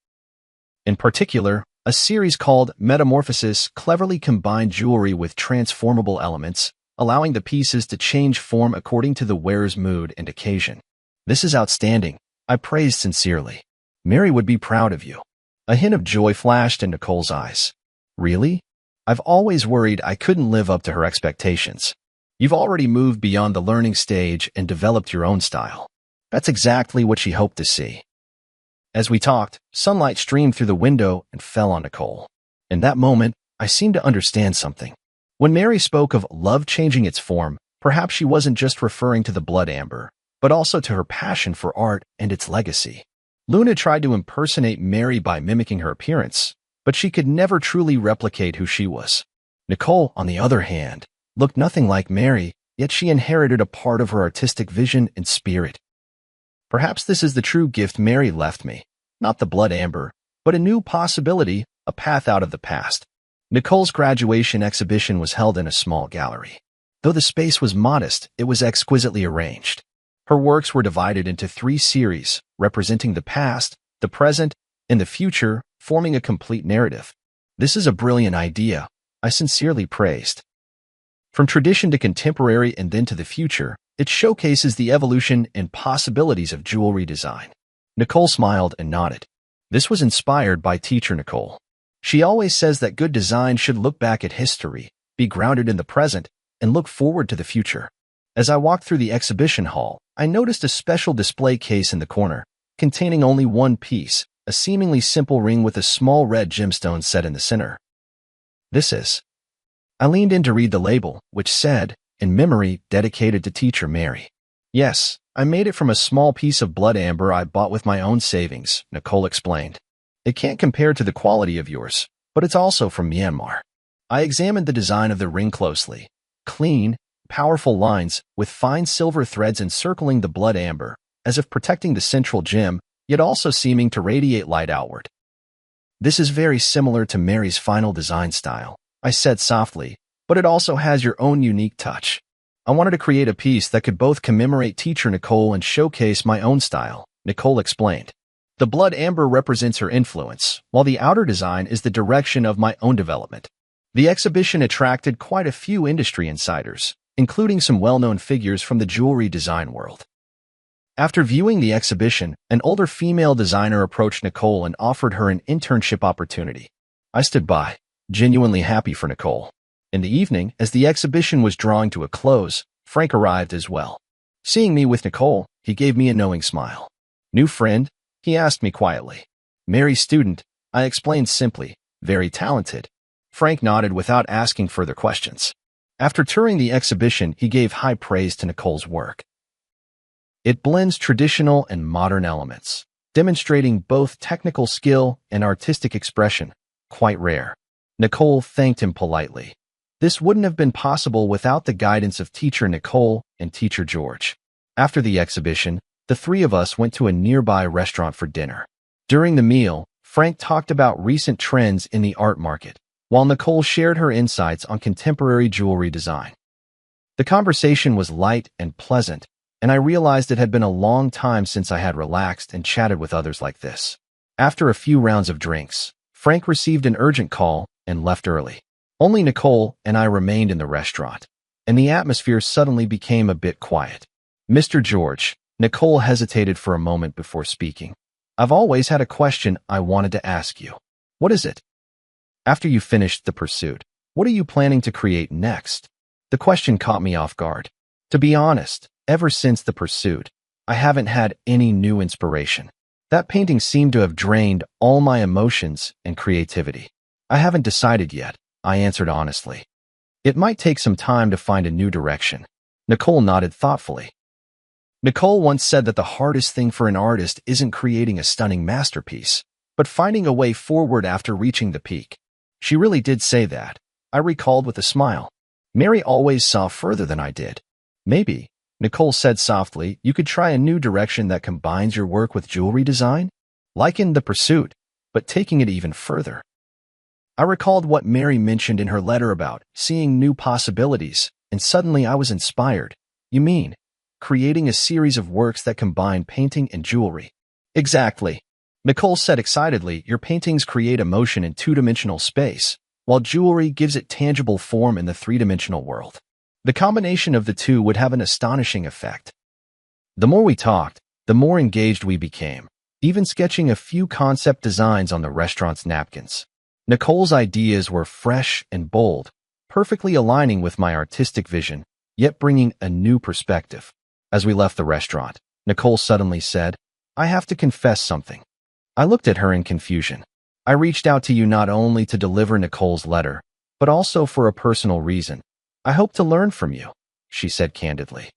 In particular, a series called Metamorphosis cleverly combined jewelry with transformable elements, allowing the pieces to change form according to the wearer's mood and occasion. This is outstanding, I praised sincerely. Mary would be proud of you. A hint of joy flashed in Nicole's eyes. Really? I've always worried I couldn't live up to her expectations. You've already moved beyond the learning stage and developed your own style. That's exactly what she hoped to see. As we talked, sunlight streamed through the window and fell on Nicole. In that moment, I seemed to understand something. When Mary spoke of love changing its form, perhaps she wasn't just referring to the blood amber, but also to her passion for art and its legacy. Luna tried to impersonate Mary by mimicking her appearance, but she could never truly replicate who she was. Nicole, on the other hand, looked nothing like Mary, yet she inherited a part of her artistic vision and spirit. Perhaps this is the true gift Mary left me, not the blood amber, but a new possibility, a path out of the past. Nicole's graduation exhibition was held in a small gallery. Though the space was modest, it was exquisitely arranged. Her works were divided into 3 series, representing the past, the present, and the future, forming a complete narrative. This is a brilliant idea, I sincerely praised. From tradition to contemporary and then to the future, it showcases the evolution and possibilities of jewelry design. Nicole smiled and nodded. This was inspired by teacher Nicole. She always says that good design should look back at history, be grounded in the present, and look forward to the future. As I walked through the exhibition hall, I noticed a special display case in the corner, containing only one piece, a seemingly simple ring with a small red gemstone set in the center. This is. I leaned in to read the label, which said, "In memory, dedicated to teacher Mary." Yes, I made it from a small piece of blood amber I bought with my own savings, Nicole explained. It can't compare to the quality of yours, but it's also from Myanmar. I examined the design of the ring closely. Clean, powerful lines with fine silver threads encircling the blood amber, as if protecting the central gem, yet also seeming to radiate light outward. This is very similar to Mary's final design style, I said softly, but it also has your own unique touch. I wanted to create a piece that could both commemorate teacher Nicole and showcase my own style, Nicole explained. The blood amber represents her influence, while the outer design is the direction of my own development. The exhibition attracted quite a few industry insiders, including some well-known figures from the jewelry design world. After viewing the exhibition, an older female designer approached Nicole and offered her an internship opportunity. I stood by, genuinely happy for Nicole. In the evening, as the exhibition was drawing to a close, Frank arrived as well. Seeing me with Nicole, he gave me a knowing smile. "New friend?" he asked me quietly. "Mary's student," I explained simply. "Very talented." Frank nodded without asking further questions. After touring the exhibition, he gave high praise to Nicole's work. It blends traditional and modern elements, demonstrating both technical skill and artistic expression, quite rare. Nicole thanked him politely. This wouldn't have been possible without the guidance of teacher Nicole and teacher George. After the exhibition, the 3 of us went to a nearby restaurant for dinner. During the meal, Frank talked about recent trends in the art market, while Nicole shared her insights on contemporary jewelry design. The conversation was light and pleasant, and I realized it had been a long time since I had relaxed and chatted with others like this. After a few rounds of drinks, Frank received an urgent call and left early. Only Nicole and I remained in the restaurant, and the atmosphere suddenly became a bit quiet. "Mr. George," Nicole hesitated for a moment before speaking. "I've always had a question I wanted to ask you." "What is it?" "After you finished The Pursuit, what are you planning to create next?" The question caught me off guard. To be honest, ever since The Pursuit, I haven't had any new inspiration. That painting seemed to have drained all my emotions and creativity. "I haven't decided yet," I answered honestly. "It might take some time to find a new direction." Nicole nodded thoughtfully. Nicole once said that the hardest thing for an artist isn't creating a stunning masterpiece, but finding a way forward after reaching the peak. She really did say that, I recalled with a smile. Mary always saw further than I did. "Maybe," Nicole said softly, "you could try a new direction that combines your work with jewelry design? Like in The Pursuit, but taking it even further." I recalled what Mary mentioned in her letter about seeing new possibilities, and suddenly I was inspired. "You mean creating a series of works that combine painting and jewelry?" "Exactly," Nicole said excitedly. "Your paintings create emotion in 2-dimensional space, while jewelry gives it tangible form in the 3-dimensional world. The combination of the two would have an astonishing effect." The more we talked, the more engaged we became, even sketching a few concept designs on the restaurant's napkins. Nicole's ideas were fresh and bold, perfectly aligning with my artistic vision, yet bringing a new perspective. As we left the restaurant, Nicole suddenly said. I have to confess something. I looked at her in confusion. I reached out to you not only to deliver Nicole's letter, but also for a personal reason. I hope to learn from you, she said candidly.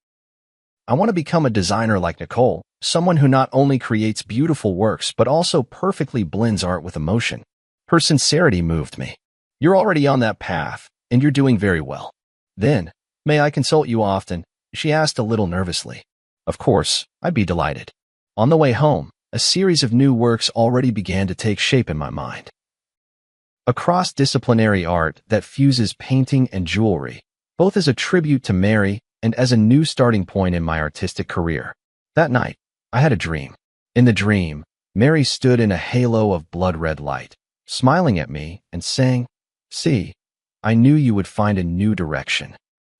I want to become a designer like Nicole, someone who not only creates beautiful works but also perfectly blends art with emotion. Her sincerity moved me. You're already on that path, and you're doing very well. Then, may I consult you often? She asked a little nervously. Of course, I'd be delighted. On the way home, a series of new works already began to take shape in my mind. A cross-disciplinary art that fuses painting and jewelry, both as a tribute to Mary and as a new starting point in my artistic career. That night, I had a dream. In the dream, Mary stood in a halo of blood-red light, smiling at me and saying, "See, I knew you would find a new direction."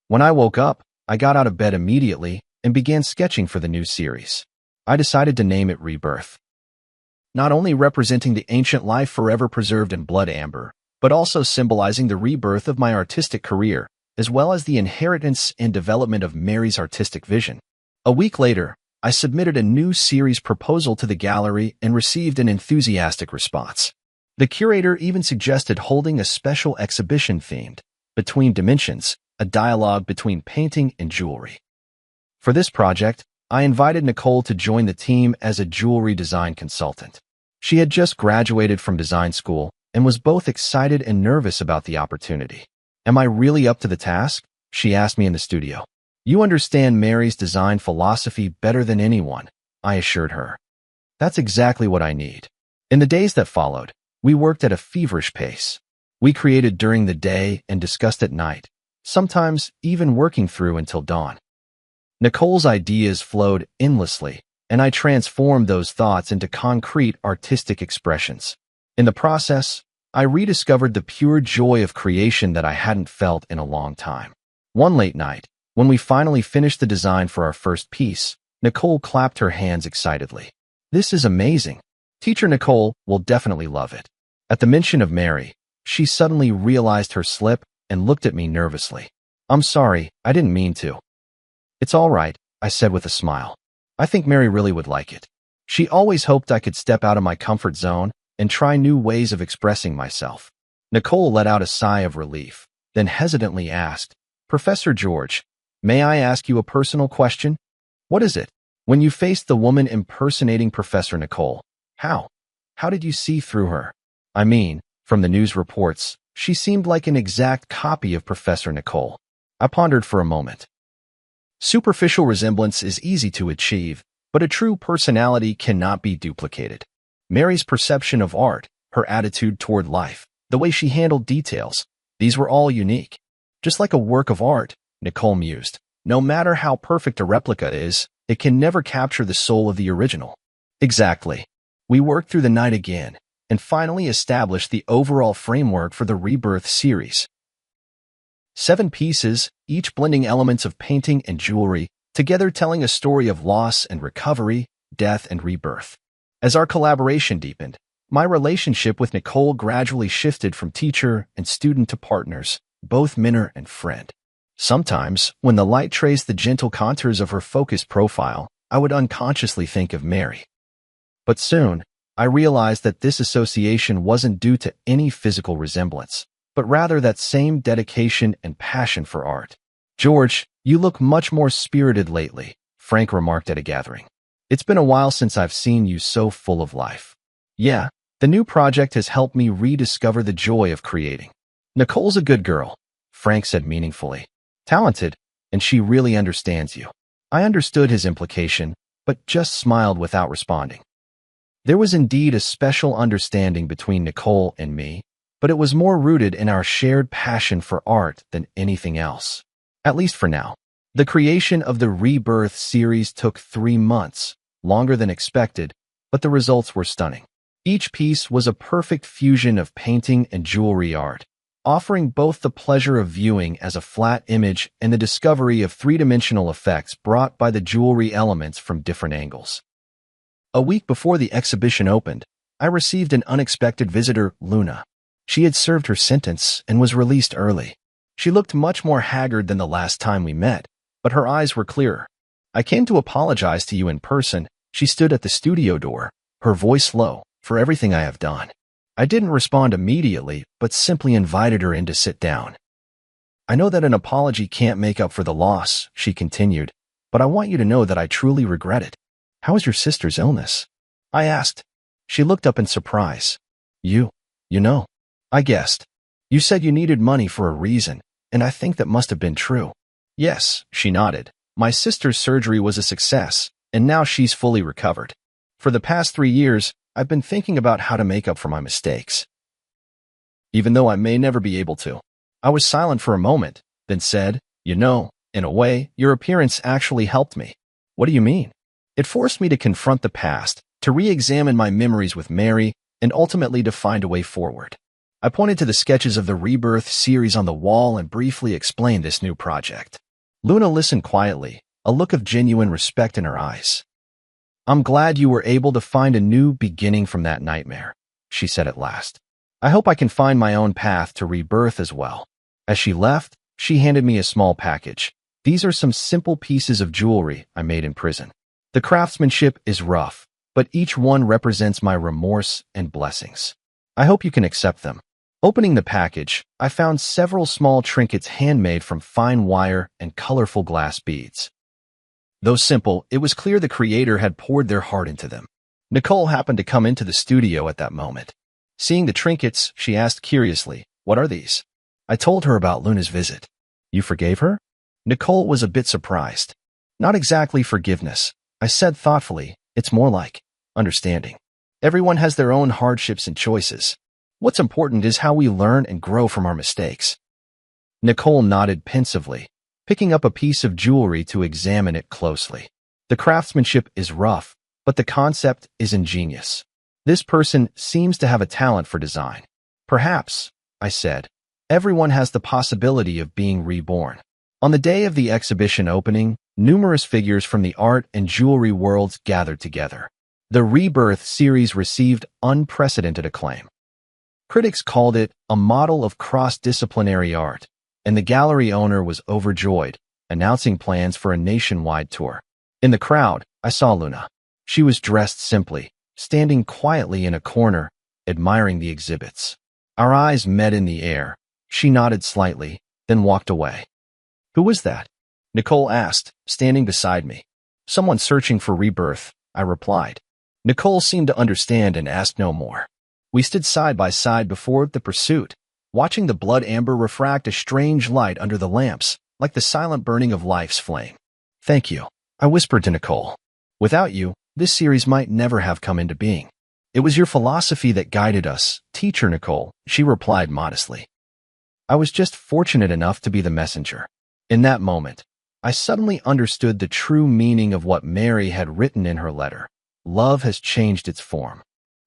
When I woke up, I got out of bed immediately and began sketching for the new series. I decided to name it Rebirth. Not only representing the ancient life forever preserved in blood amber, but also symbolizing the rebirth of my artistic career, as well as the inheritance and development of Mary's artistic vision. A week later, I submitted a new series proposal to the gallery and received an enthusiastic response. The curator even suggested holding a special exhibition themed Between Dimensions, a dialogue between painting and jewelry. For this project, I invited Nicole to join the team as a jewelry design consultant. She had just graduated from design school and was both excited and nervous about the opportunity. Am I really up to the task? She asked me in the studio. You understand Mary's design philosophy better than anyone, I assured her. That's exactly what I need. In the days that followed, we worked at a feverish pace. We created during the day and discussed at night, sometimes even working through until dawn. Nicole's ideas flowed endlessly, and I transformed those thoughts into concrete artistic expressions. In the process, I rediscovered the pure joy of creation that I hadn't felt in a long time. One late night, when we finally finished the design for our first piece, Nicole clapped her hands excitedly. This is amazing. Teacher Nicole will definitely love it. At the mention of Mary, she suddenly realized her slip and looked at me nervously. I'm sorry, I didn't mean to. It's all right, I said with a smile. I think Mary really would like it. She always hoped I could step out of my comfort zone and try new ways of expressing myself. Nicole let out a sigh of relief, then hesitantly asked, Professor George, may I ask you a personal question? What is it? When you faced the woman impersonating Professor Nicole, how did you see through her? I mean, from the news reports, she seemed like an exact copy of Professor Nicole. I pondered for a moment. Superficial resemblance is easy to achieve, but a true personality cannot be duplicated. Mary's perception of art, her attitude toward life, the way she handled details, these were all unique. Just like a work of art, Nicole mused, no matter how perfect a replica is, it can never capture the soul of the original. Exactly. We worked through the night again, and finally established the overall framework for the Rebirth series. 7 pieces, each blending elements of painting and jewelry, together telling a story of loss and recovery, death and rebirth. As our collaboration deepened, my relationship with Nicole gradually shifted from teacher and student to partners, both mentor and friend. Sometimes, when the light traced the gentle contours of her focused profile, I would unconsciously think of Mary. But soon, I realized that this association wasn't due to any physical resemblance, but rather that same dedication and passion for art. George, you look much more spirited lately, Frank remarked at a gathering. It's been a while since I've seen you so full of life. Yeah, the new project has helped me rediscover the joy of creating. Nicole's a good girl, Frank said meaningfully. Talented, and she really understands you. I understood his implication, but just smiled without responding. There was indeed a special understanding between Nicole and me, but it was more rooted in our shared passion for art than anything else. At least for now. The creation of the Rebirth series took 3 months, longer than expected, but the results were stunning. Each piece was a perfect fusion of painting and jewelry art, offering both the pleasure of viewing as a flat image and the discovery of 3-dimensional effects brought by the jewelry elements from different angles. A week before the exhibition opened, I received an unexpected visitor, Luna. She had served her sentence and was released early. She looked much more haggard than the last time we met, but her eyes were clearer. I came to apologize to you in person. She stood at the studio door, her voice low, for everything I have done. I didn't respond immediately, but simply invited her in to sit down. I know that an apology can't make up for the loss, she continued, but I want you to know that I truly regret it. How is your sister's illness? I asked. She looked up in surprise. You know. I guessed. You said you needed money for a reason, and I think that must have been true. Yes, she nodded. My sister's surgery was a success, and now she's fully recovered. For the past 3 years, I've been thinking about how to make up for my mistakes. Even though I may never be able to. I was silent for a moment, then said, in a way, your appearance actually helped me. What do you mean? It forced me to confront the past, to re-examine my memories with Mary, and ultimately to find a way forward. I pointed to the sketches of the Rebirth series on the wall and briefly explained this new project. Luna listened quietly, a look of genuine respect in her eyes. I'm glad you were able to find a new beginning from that nightmare, she said at last. I hope I can find my own path to rebirth as well. As she left, she handed me a small package. These are some simple pieces of jewelry I made in prison. The craftsmanship is rough, but each one represents my remorse and blessings. I hope you can accept them. Opening the package, I found several small trinkets handmade from fine wire and colorful glass beads. Though simple, it was clear the creator had poured their heart into them. Nicole happened to come into the studio at that moment. Seeing the trinkets, she asked curiously, "What are these?" I told her about Luna's visit. You forgave her? Nicole was a bit surprised. Not exactly forgiveness. I said thoughtfully, it's more like understanding. Everyone has their own hardships and choices. What's important is how we learn and grow from our mistakes. Nicole nodded pensively, picking up a piece of jewelry to examine it closely. The craftsmanship is rough, but the concept is ingenious. This person seems to have a talent for design. Perhaps, I said, everyone has the possibility of being reborn. On the day of the exhibition opening, numerous figures from the art and jewelry worlds gathered together. The Rebirth series received unprecedented acclaim. Critics called it a model of cross-disciplinary art, and the gallery owner was overjoyed, announcing plans for a nationwide tour. In the crowd, I saw Luna. She was dressed simply, standing quietly in a corner, admiring the exhibits. Our eyes met in the air. She nodded slightly, then walked away. Who was that? Nicole asked, standing beside me. Someone searching for rebirth, I replied. Nicole seemed to understand and asked no more. We stood side by side before the pursuit, watching the blood amber refract a strange light under the lamps, like the silent burning of life's flame. Thank you, I whispered to Nicole. Without you, this series might never have come into being. It was your philosophy that guided us, teacher Nicole, she replied modestly. I was just fortunate enough to be the messenger. In that moment, I suddenly understood the true meaning of what Mary had written in her letter. Love has changed its form.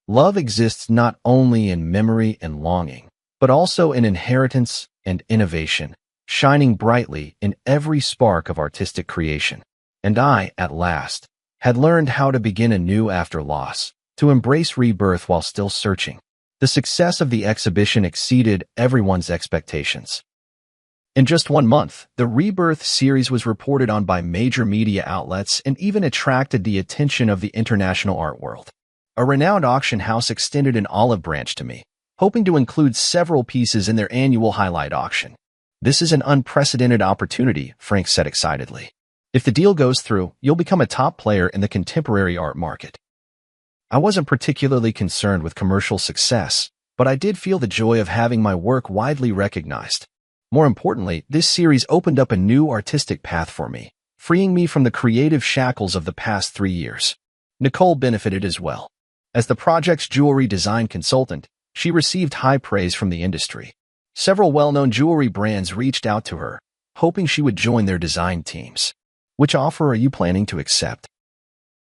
Love exists not only in memory and longing, but also in inheritance and innovation, shining brightly in every spark of artistic creation. And I, at last, had learned how to begin anew after loss, to embrace rebirth while still searching. The success of the exhibition exceeded everyone's expectations. In just 1 month, the Rebirth series was reported on by major media outlets and even attracted the attention of the international art world. A renowned auction house extended an olive branch to me, hoping to include several pieces in their annual highlight auction. This is an unprecedented opportunity, Frank said excitedly. If the deal goes through, you'll become a top player in the contemporary art market. I wasn't particularly concerned with commercial success, but I did feel the joy of having my work widely recognized. More importantly, this series opened up a new artistic path for me, freeing me from the creative shackles of the past 3 years. Nicole benefited as well. As the project's jewelry design consultant, she received high praise from the industry. Several well-known jewelry brands reached out to her, hoping she would join their design teams. Which offer are you planning to accept?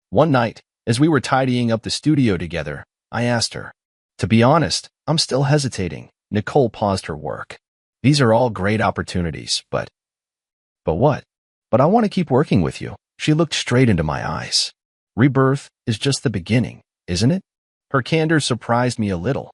One night, as we were tidying up the studio together, I asked her. To be honest, I'm still hesitating. Nicole paused her work. These are all great opportunities, but what? But I want to keep working with you. She looked straight into my eyes. Rebirth is just the beginning, isn't it? Her candor surprised me a little.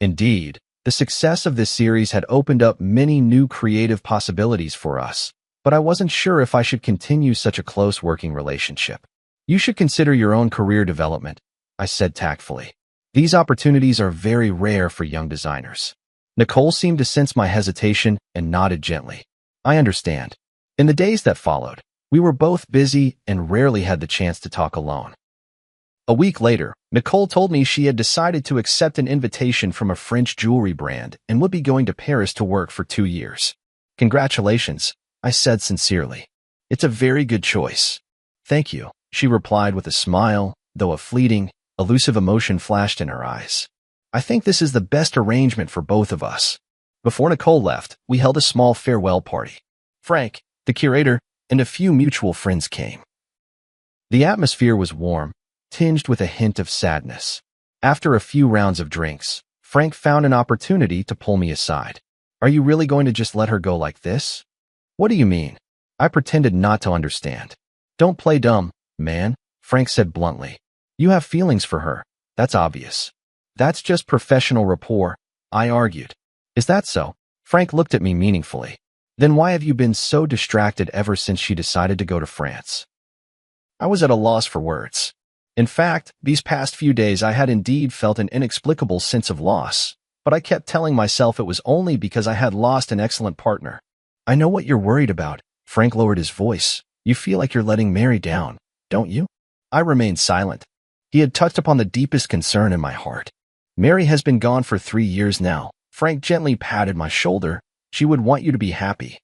Indeed, the success of this series had opened up many new creative possibilities for us, but I wasn't sure if I should continue such a close working relationship. You should consider your own career development, I said tactfully. These opportunities are very rare for young designers. Nicole seemed to sense my hesitation and nodded gently. I understand. In the days that followed, we were both busy and rarely had the chance to talk alone. A week later, Nicole told me she had decided to accept an invitation from a French jewelry brand and would be going to Paris to work for 2 years. Congratulations, I said sincerely. It's a very good choice. Thank you, she replied with a smile, though a fleeting, elusive emotion flashed in her eyes. I think this is the best arrangement for both of us. Before Nicole left, we held a small farewell party. Frank, the curator, and a few mutual friends came. The atmosphere was warm, tinged with a hint of sadness. After a few rounds of drinks, Frank found an opportunity to pull me aside. Are you really going to just let her go like this? What do you mean? I pretended not to understand. Don't play dumb, man, Frank said bluntly. You have feelings for her. That's obvious. That's just professional rapport, I argued. Is that so? Frank looked at me meaningfully. Then why have you been so distracted ever since she decided to go to France? I was at a loss for words. In fact, these past few days I had indeed felt an inexplicable sense of loss, but I kept telling myself it was only because I had lost an excellent partner. I know what you're worried about, Frank lowered his voice. You feel like you're letting Mary down, don't you? I remained silent. He had touched upon the deepest concern in my heart. Mary has been gone for 3 years now. Frank gently patted my shoulder. She would want you to be happy.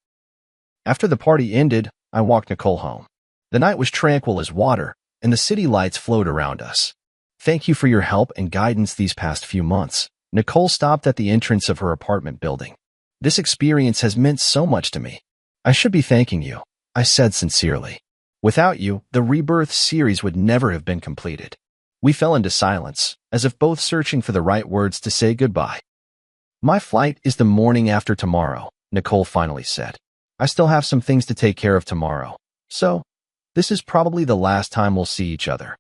After the party ended, I walked Nicole home. The night was tranquil as water, and the city lights flowed around us. Thank you for your help and guidance these past few months. Nicole stopped at the entrance of her apartment building. This experience has meant so much to me. I should be thanking you, I said sincerely. Without you, the Rebirth series would never have been completed. We fell into silence, as if both searching for the right words to say goodbye. My flight is the morning after tomorrow, Nicole finally said. I still have some things to take care of tomorrow. So, this is probably the last time we'll see each other.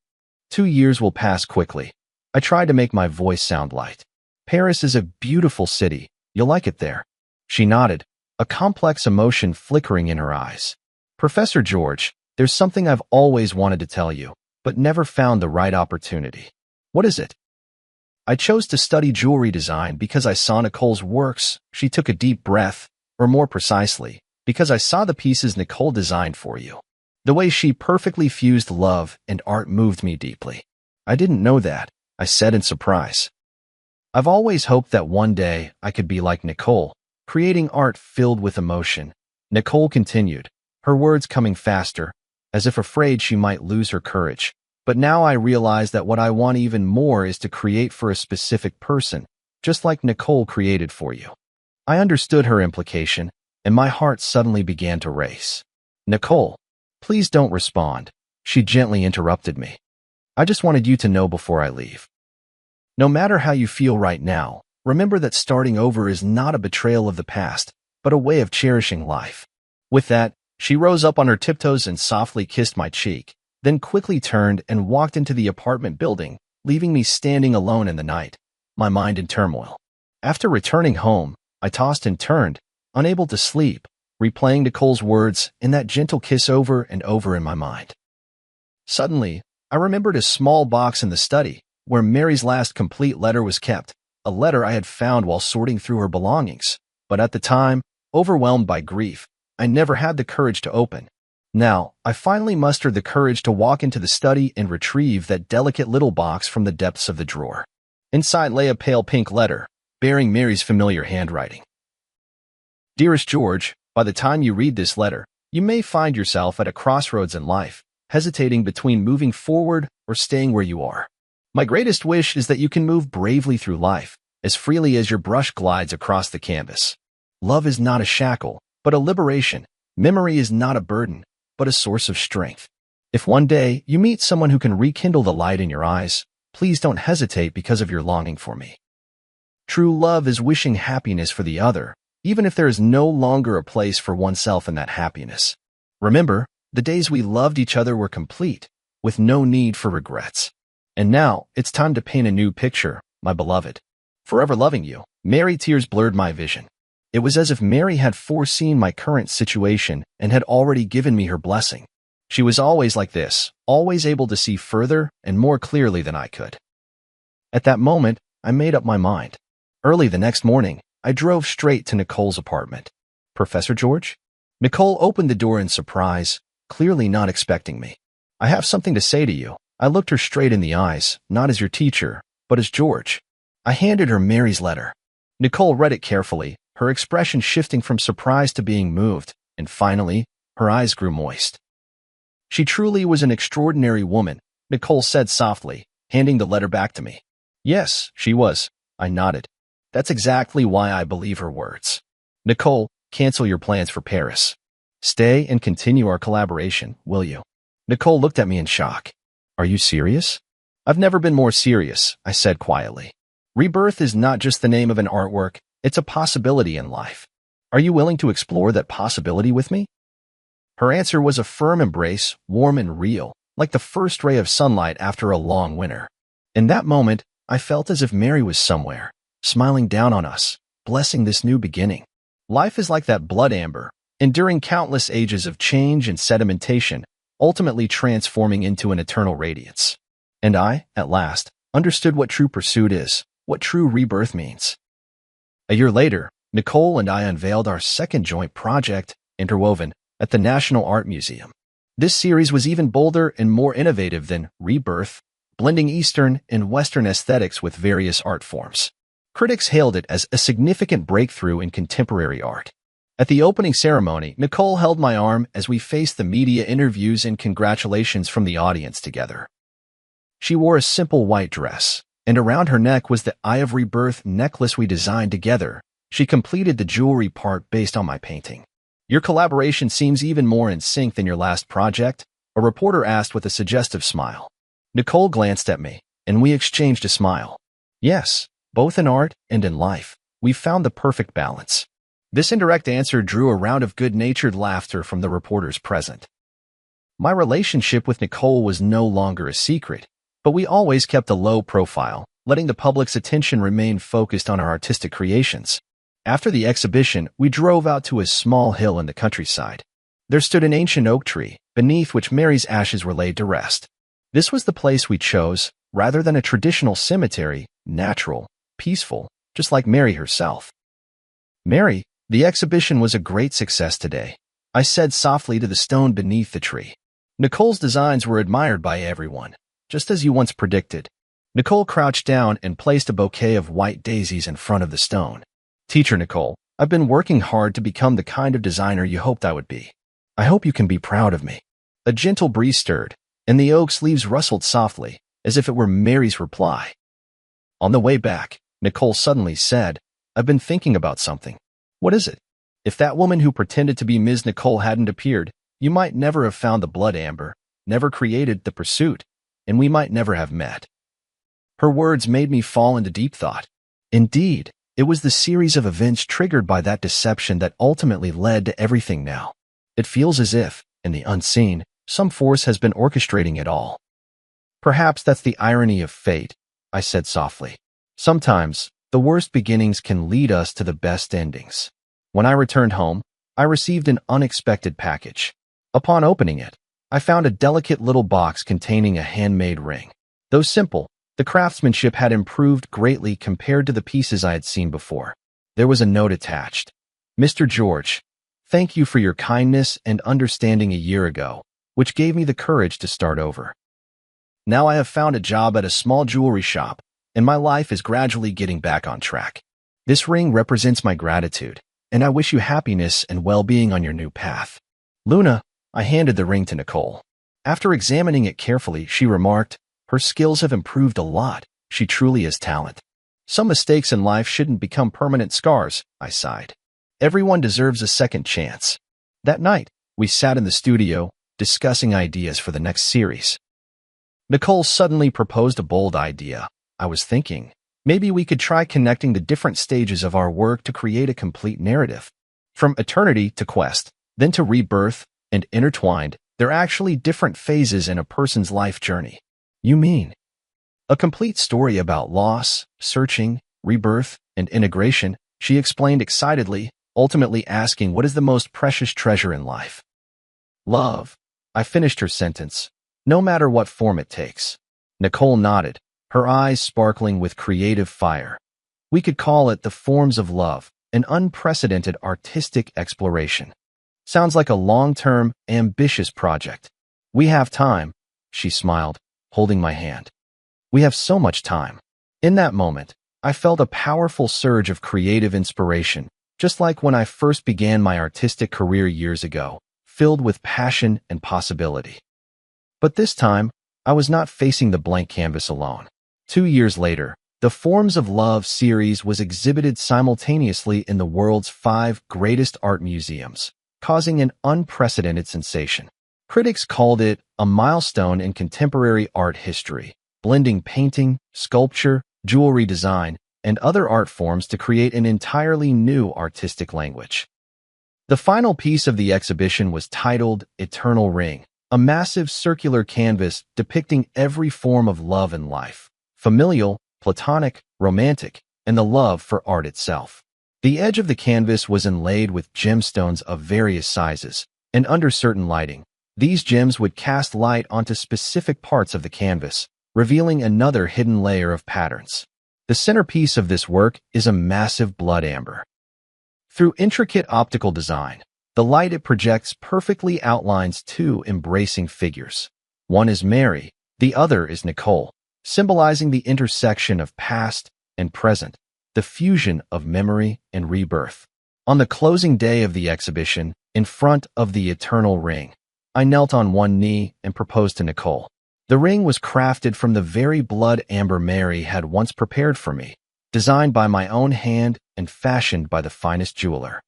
2 years will pass quickly. I tried to make my voice sound light. Paris is a beautiful city. You'll like it there. She nodded, a complex emotion flickering in her eyes. Professor George, there's something I've always wanted to tell you, but never found the right opportunity. What is it? I chose to study jewelry design because I saw Nicole's works. She took a deep breath, or more precisely, because I saw the pieces Nicole designed for you. The way she perfectly fused love and art moved me deeply. I didn't know that, I said in surprise. I've always hoped that one day I could be like Nicole, creating art filled with emotion. Nicole continued, her words coming faster, as if afraid she might lose her courage. But now I realize that what I want even more is to create for a specific person, just like Nicole created for you. I understood her implication, and my heart suddenly began to race. Nicole, please don't respond, she gently interrupted me. I just wanted you to know before I leave. No matter how you feel right now, remember that starting over is not a betrayal of the past, but a way of cherishing life. With that, she rose up on her tiptoes and softly kissed my cheek, then quickly turned and walked into the apartment building, leaving me standing alone in the night, my mind in turmoil. After returning home, I tossed and turned, unable to sleep, replaying Nicole's words and that gentle kiss over and over in my mind. Suddenly, I remembered a small box in the study, where Mary's last complete letter was kept, a letter I had found while sorting through her belongings. But at the time, overwhelmed by grief, I never had the courage to open. Now, I finally mustered the courage to walk into the study and retrieve that delicate little box from the depths of the drawer. Inside lay a pale pink letter, bearing Mary's familiar handwriting. Dearest George, by the time you read this letter, you may find yourself at a crossroads in life, hesitating between moving forward or staying where you are. My greatest wish is that you can move bravely through life, as freely as your brush glides across the canvas. Love is not a shackle, but a liberation. Memory is not a burden, but a source of strength. If one day you meet someone who can rekindle the light in your eyes, please don't hesitate because of your longing for me. True love is wishing happiness for the other, even if there is no longer a place for oneself in that happiness. Remember, the days we loved each other were complete, with no need for regrets. And now, it's time to paint a new picture, my beloved. Forever loving you. Mary. Tears blurred my vision. It was as if Mary had foreseen my current situation and had already given me her blessing. She was always like this, always able to see further and more clearly than I could. At that moment, I made up my mind. Early the next morning, I drove straight to Nicole's apartment. "Professor George?" Nicole opened the door in surprise, clearly not expecting me. "I have something to say to you." I looked her straight in the eyes, not as your teacher, but as George. I handed her Mary's letter. Nicole read it carefully, her expression shifting from surprise to being moved, and finally, her eyes grew moist. "She truly was an extraordinary woman," Nicole said softly, handing the letter back to me. "Yes, she was," I nodded. "That's exactly why I believe her words." "Nicole, cancel your plans for Paris. Stay and continue our collaboration, will you?" Nicole looked at me in shock. "Are you serious?" "I've never been more serious," I said quietly. "Rebirth is not just the name of an artwork, it's a possibility in life. Are you willing to explore that possibility with me?" Her answer was a firm embrace, warm and real, like the first ray of sunlight after a long winter. In that moment, I felt as if Mary was somewhere, smiling down on us, blessing this new beginning. Life is like that blood amber, enduring countless ages of change and sedimentation, ultimately transforming into an eternal radiance. And I, at last, understood what true pursuit is, what true rebirth means. A year later, Nicole and I unveiled our second joint project, Interwoven, at the National Art Museum. This series was even bolder and more innovative than Rebirth, blending Eastern and Western aesthetics with various art forms. Critics hailed it as a significant breakthrough in contemporary art. At the opening ceremony, Nicole held my arm as we faced the media interviews and congratulations from the audience together. She wore a simple white dress, and around her neck was the Eye of Rebirth necklace we designed together. She completed the jewelry part based on my painting. "Your collaboration seems even more in sync than your last project," a reporter asked with a suggestive smile. Nicole glanced at me, and we exchanged a smile. Yes, both in art and in life, we found the perfect balance. This indirect answer drew a round of good-natured laughter from the reporters present. My relationship with Nicole was no longer a secret, but we always kept a low profile, letting the public's attention remain focused on our artistic creations. After the exhibition, we drove out to a small hill in the countryside. There stood an ancient oak tree, beneath which Mary's ashes were laid to rest. This was the place we chose, rather than a traditional cemetery, natural, peaceful, just like Mary herself. "Mary, the exhibition was a great success today," I said softly to the stone beneath the tree. "Nicole's designs were admired by everyone, just as you once predicted." Nicole crouched down and placed a bouquet of white daisies in front of the stone. "Teacher Nicole, I've been working hard to become the kind of designer you hoped I would be. I hope you can be proud of me." A gentle breeze stirred, and the oak's leaves rustled softly, as if it were Mary's reply. On the way back, Nicole suddenly said, "I've been thinking about something." "What is it?" "If that woman who pretended to be Ms. Nicole hadn't appeared, you might never have found the blood amber, never created the pursuit, and we might never have met." Her words made me fall into deep thought. Indeed, it was the series of events triggered by that deception that ultimately led to everything now. It feels as if, in the unseen, some force has been orchestrating it all. "Perhaps that's the irony of fate," I said softly. "Sometimes, the worst beginnings can lead us to the best endings." When I returned home, I received an unexpected package. Upon opening it, I found a delicate little box containing a handmade ring. Though simple, the craftsmanship had improved greatly compared to the pieces I had seen before. There was a note attached. "Mr. George, thank you for your kindness and understanding a year ago, which gave me the courage to start over. Now I have found a job at a small jewelry shop, and my life is gradually getting back on track. This ring represents my gratitude, and I wish you happiness and well-being on your new path. Luna." I handed the ring to Nicole. After examining it carefully, she remarked, "Her skills have improved a lot. She truly is talent." "Some mistakes in life shouldn't become permanent scars," I sighed. "Everyone deserves a second chance." That night, we sat in the studio, discussing ideas for the next series. Nicole suddenly proposed a bold idea. I was thinking, maybe we could try connecting the different stages of our work to create a complete narrative. From eternity to quest, then to rebirth, and intertwined, they're actually different phases in a person's life journey. "You mean?" "A complete story about loss, searching, rebirth, and integration," she explained excitedly, ultimately asking what is the most precious treasure in life. Love. I finished her sentence, no matter what form it takes. Nicole nodded, her eyes sparkling with creative fire. We could call it the forms of love, an unprecedented artistic exploration. Sounds like a long-term, ambitious project. We have time, she smiled, holding my hand. We have so much time. In that moment, I felt a powerful surge of creative inspiration, just like when I first began my artistic career years ago, filled with passion and possibility. But this time, I was not facing the blank canvas alone. 2 years later, the Forms of Love series was exhibited simultaneously in the world's 5 greatest art museums, causing an unprecedented sensation. Critics called it a milestone in contemporary art history, blending painting, sculpture, jewelry design, and other art forms to create an entirely new artistic language. The final piece of the exhibition was titled Eternal Ring, a massive circular canvas depicting every form of love in life, familial, platonic, romantic, and the love for art itself. The edge of the canvas was inlaid with gemstones of various sizes, and under certain lighting, these gems would cast light onto specific parts of the canvas, revealing another hidden layer of patterns. The centerpiece of this work is a massive blood amber. Through intricate optical design, the light it projects perfectly outlines 2 embracing figures. One is Mary, the other is Nicole, symbolizing the intersection of past and present, the fusion of memory and rebirth. On the closing day of the exhibition, in front of the Eternal Ring, I knelt on one knee and proposed to Nicole. The ring was crafted from the very blood amber Mary had once prepared for me, designed by my own hand and fashioned by the finest jeweler.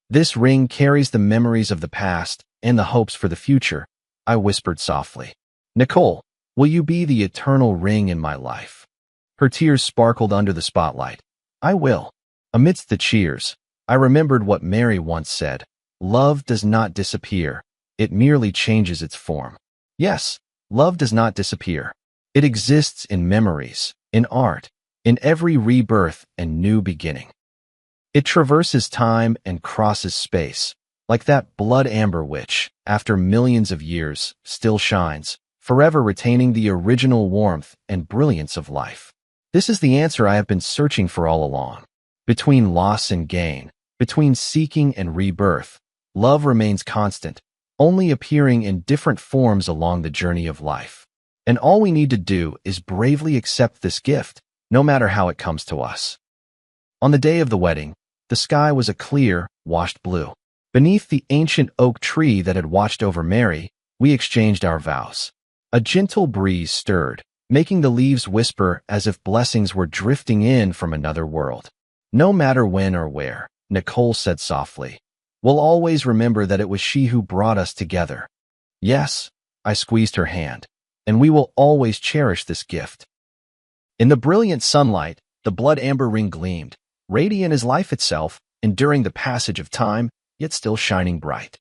This ring carries the memories of the past and the hopes for the future, I whispered softly. Nicole, will you be the eternal ring in my life? Her tears sparkled under the spotlight. I will. Amidst the cheers, I remembered what Mary once said. Love does not disappear. It merely changes its form. Yes, love does not disappear. It exists in memories, in art, in every rebirth and new beginning. It traverses time and crosses space, like that blood amber which, after millions of years, still shines, forever retaining the original warmth and brilliance of life. This is the answer I have been searching for all along. Between loss and gain, between seeking and rebirth, love remains constant, only appearing in different forms along the journey of life. And all we need to do is bravely accept this gift, no matter how it comes to us. On the day of the wedding, the sky was a clear, washed blue. Beneath the ancient oak tree that had watched over Mary, we exchanged our vows. A gentle breeze stirred, making the leaves whisper as if blessings were drifting in from another world. No matter when or where, Nicole said softly, we'll always remember that it was she who brought us together. Yes, I squeezed her hand, and we will always cherish this gift. In the brilliant sunlight, the blood amber ring gleamed, radiant as life itself, enduring the passage of time, yet still shining bright.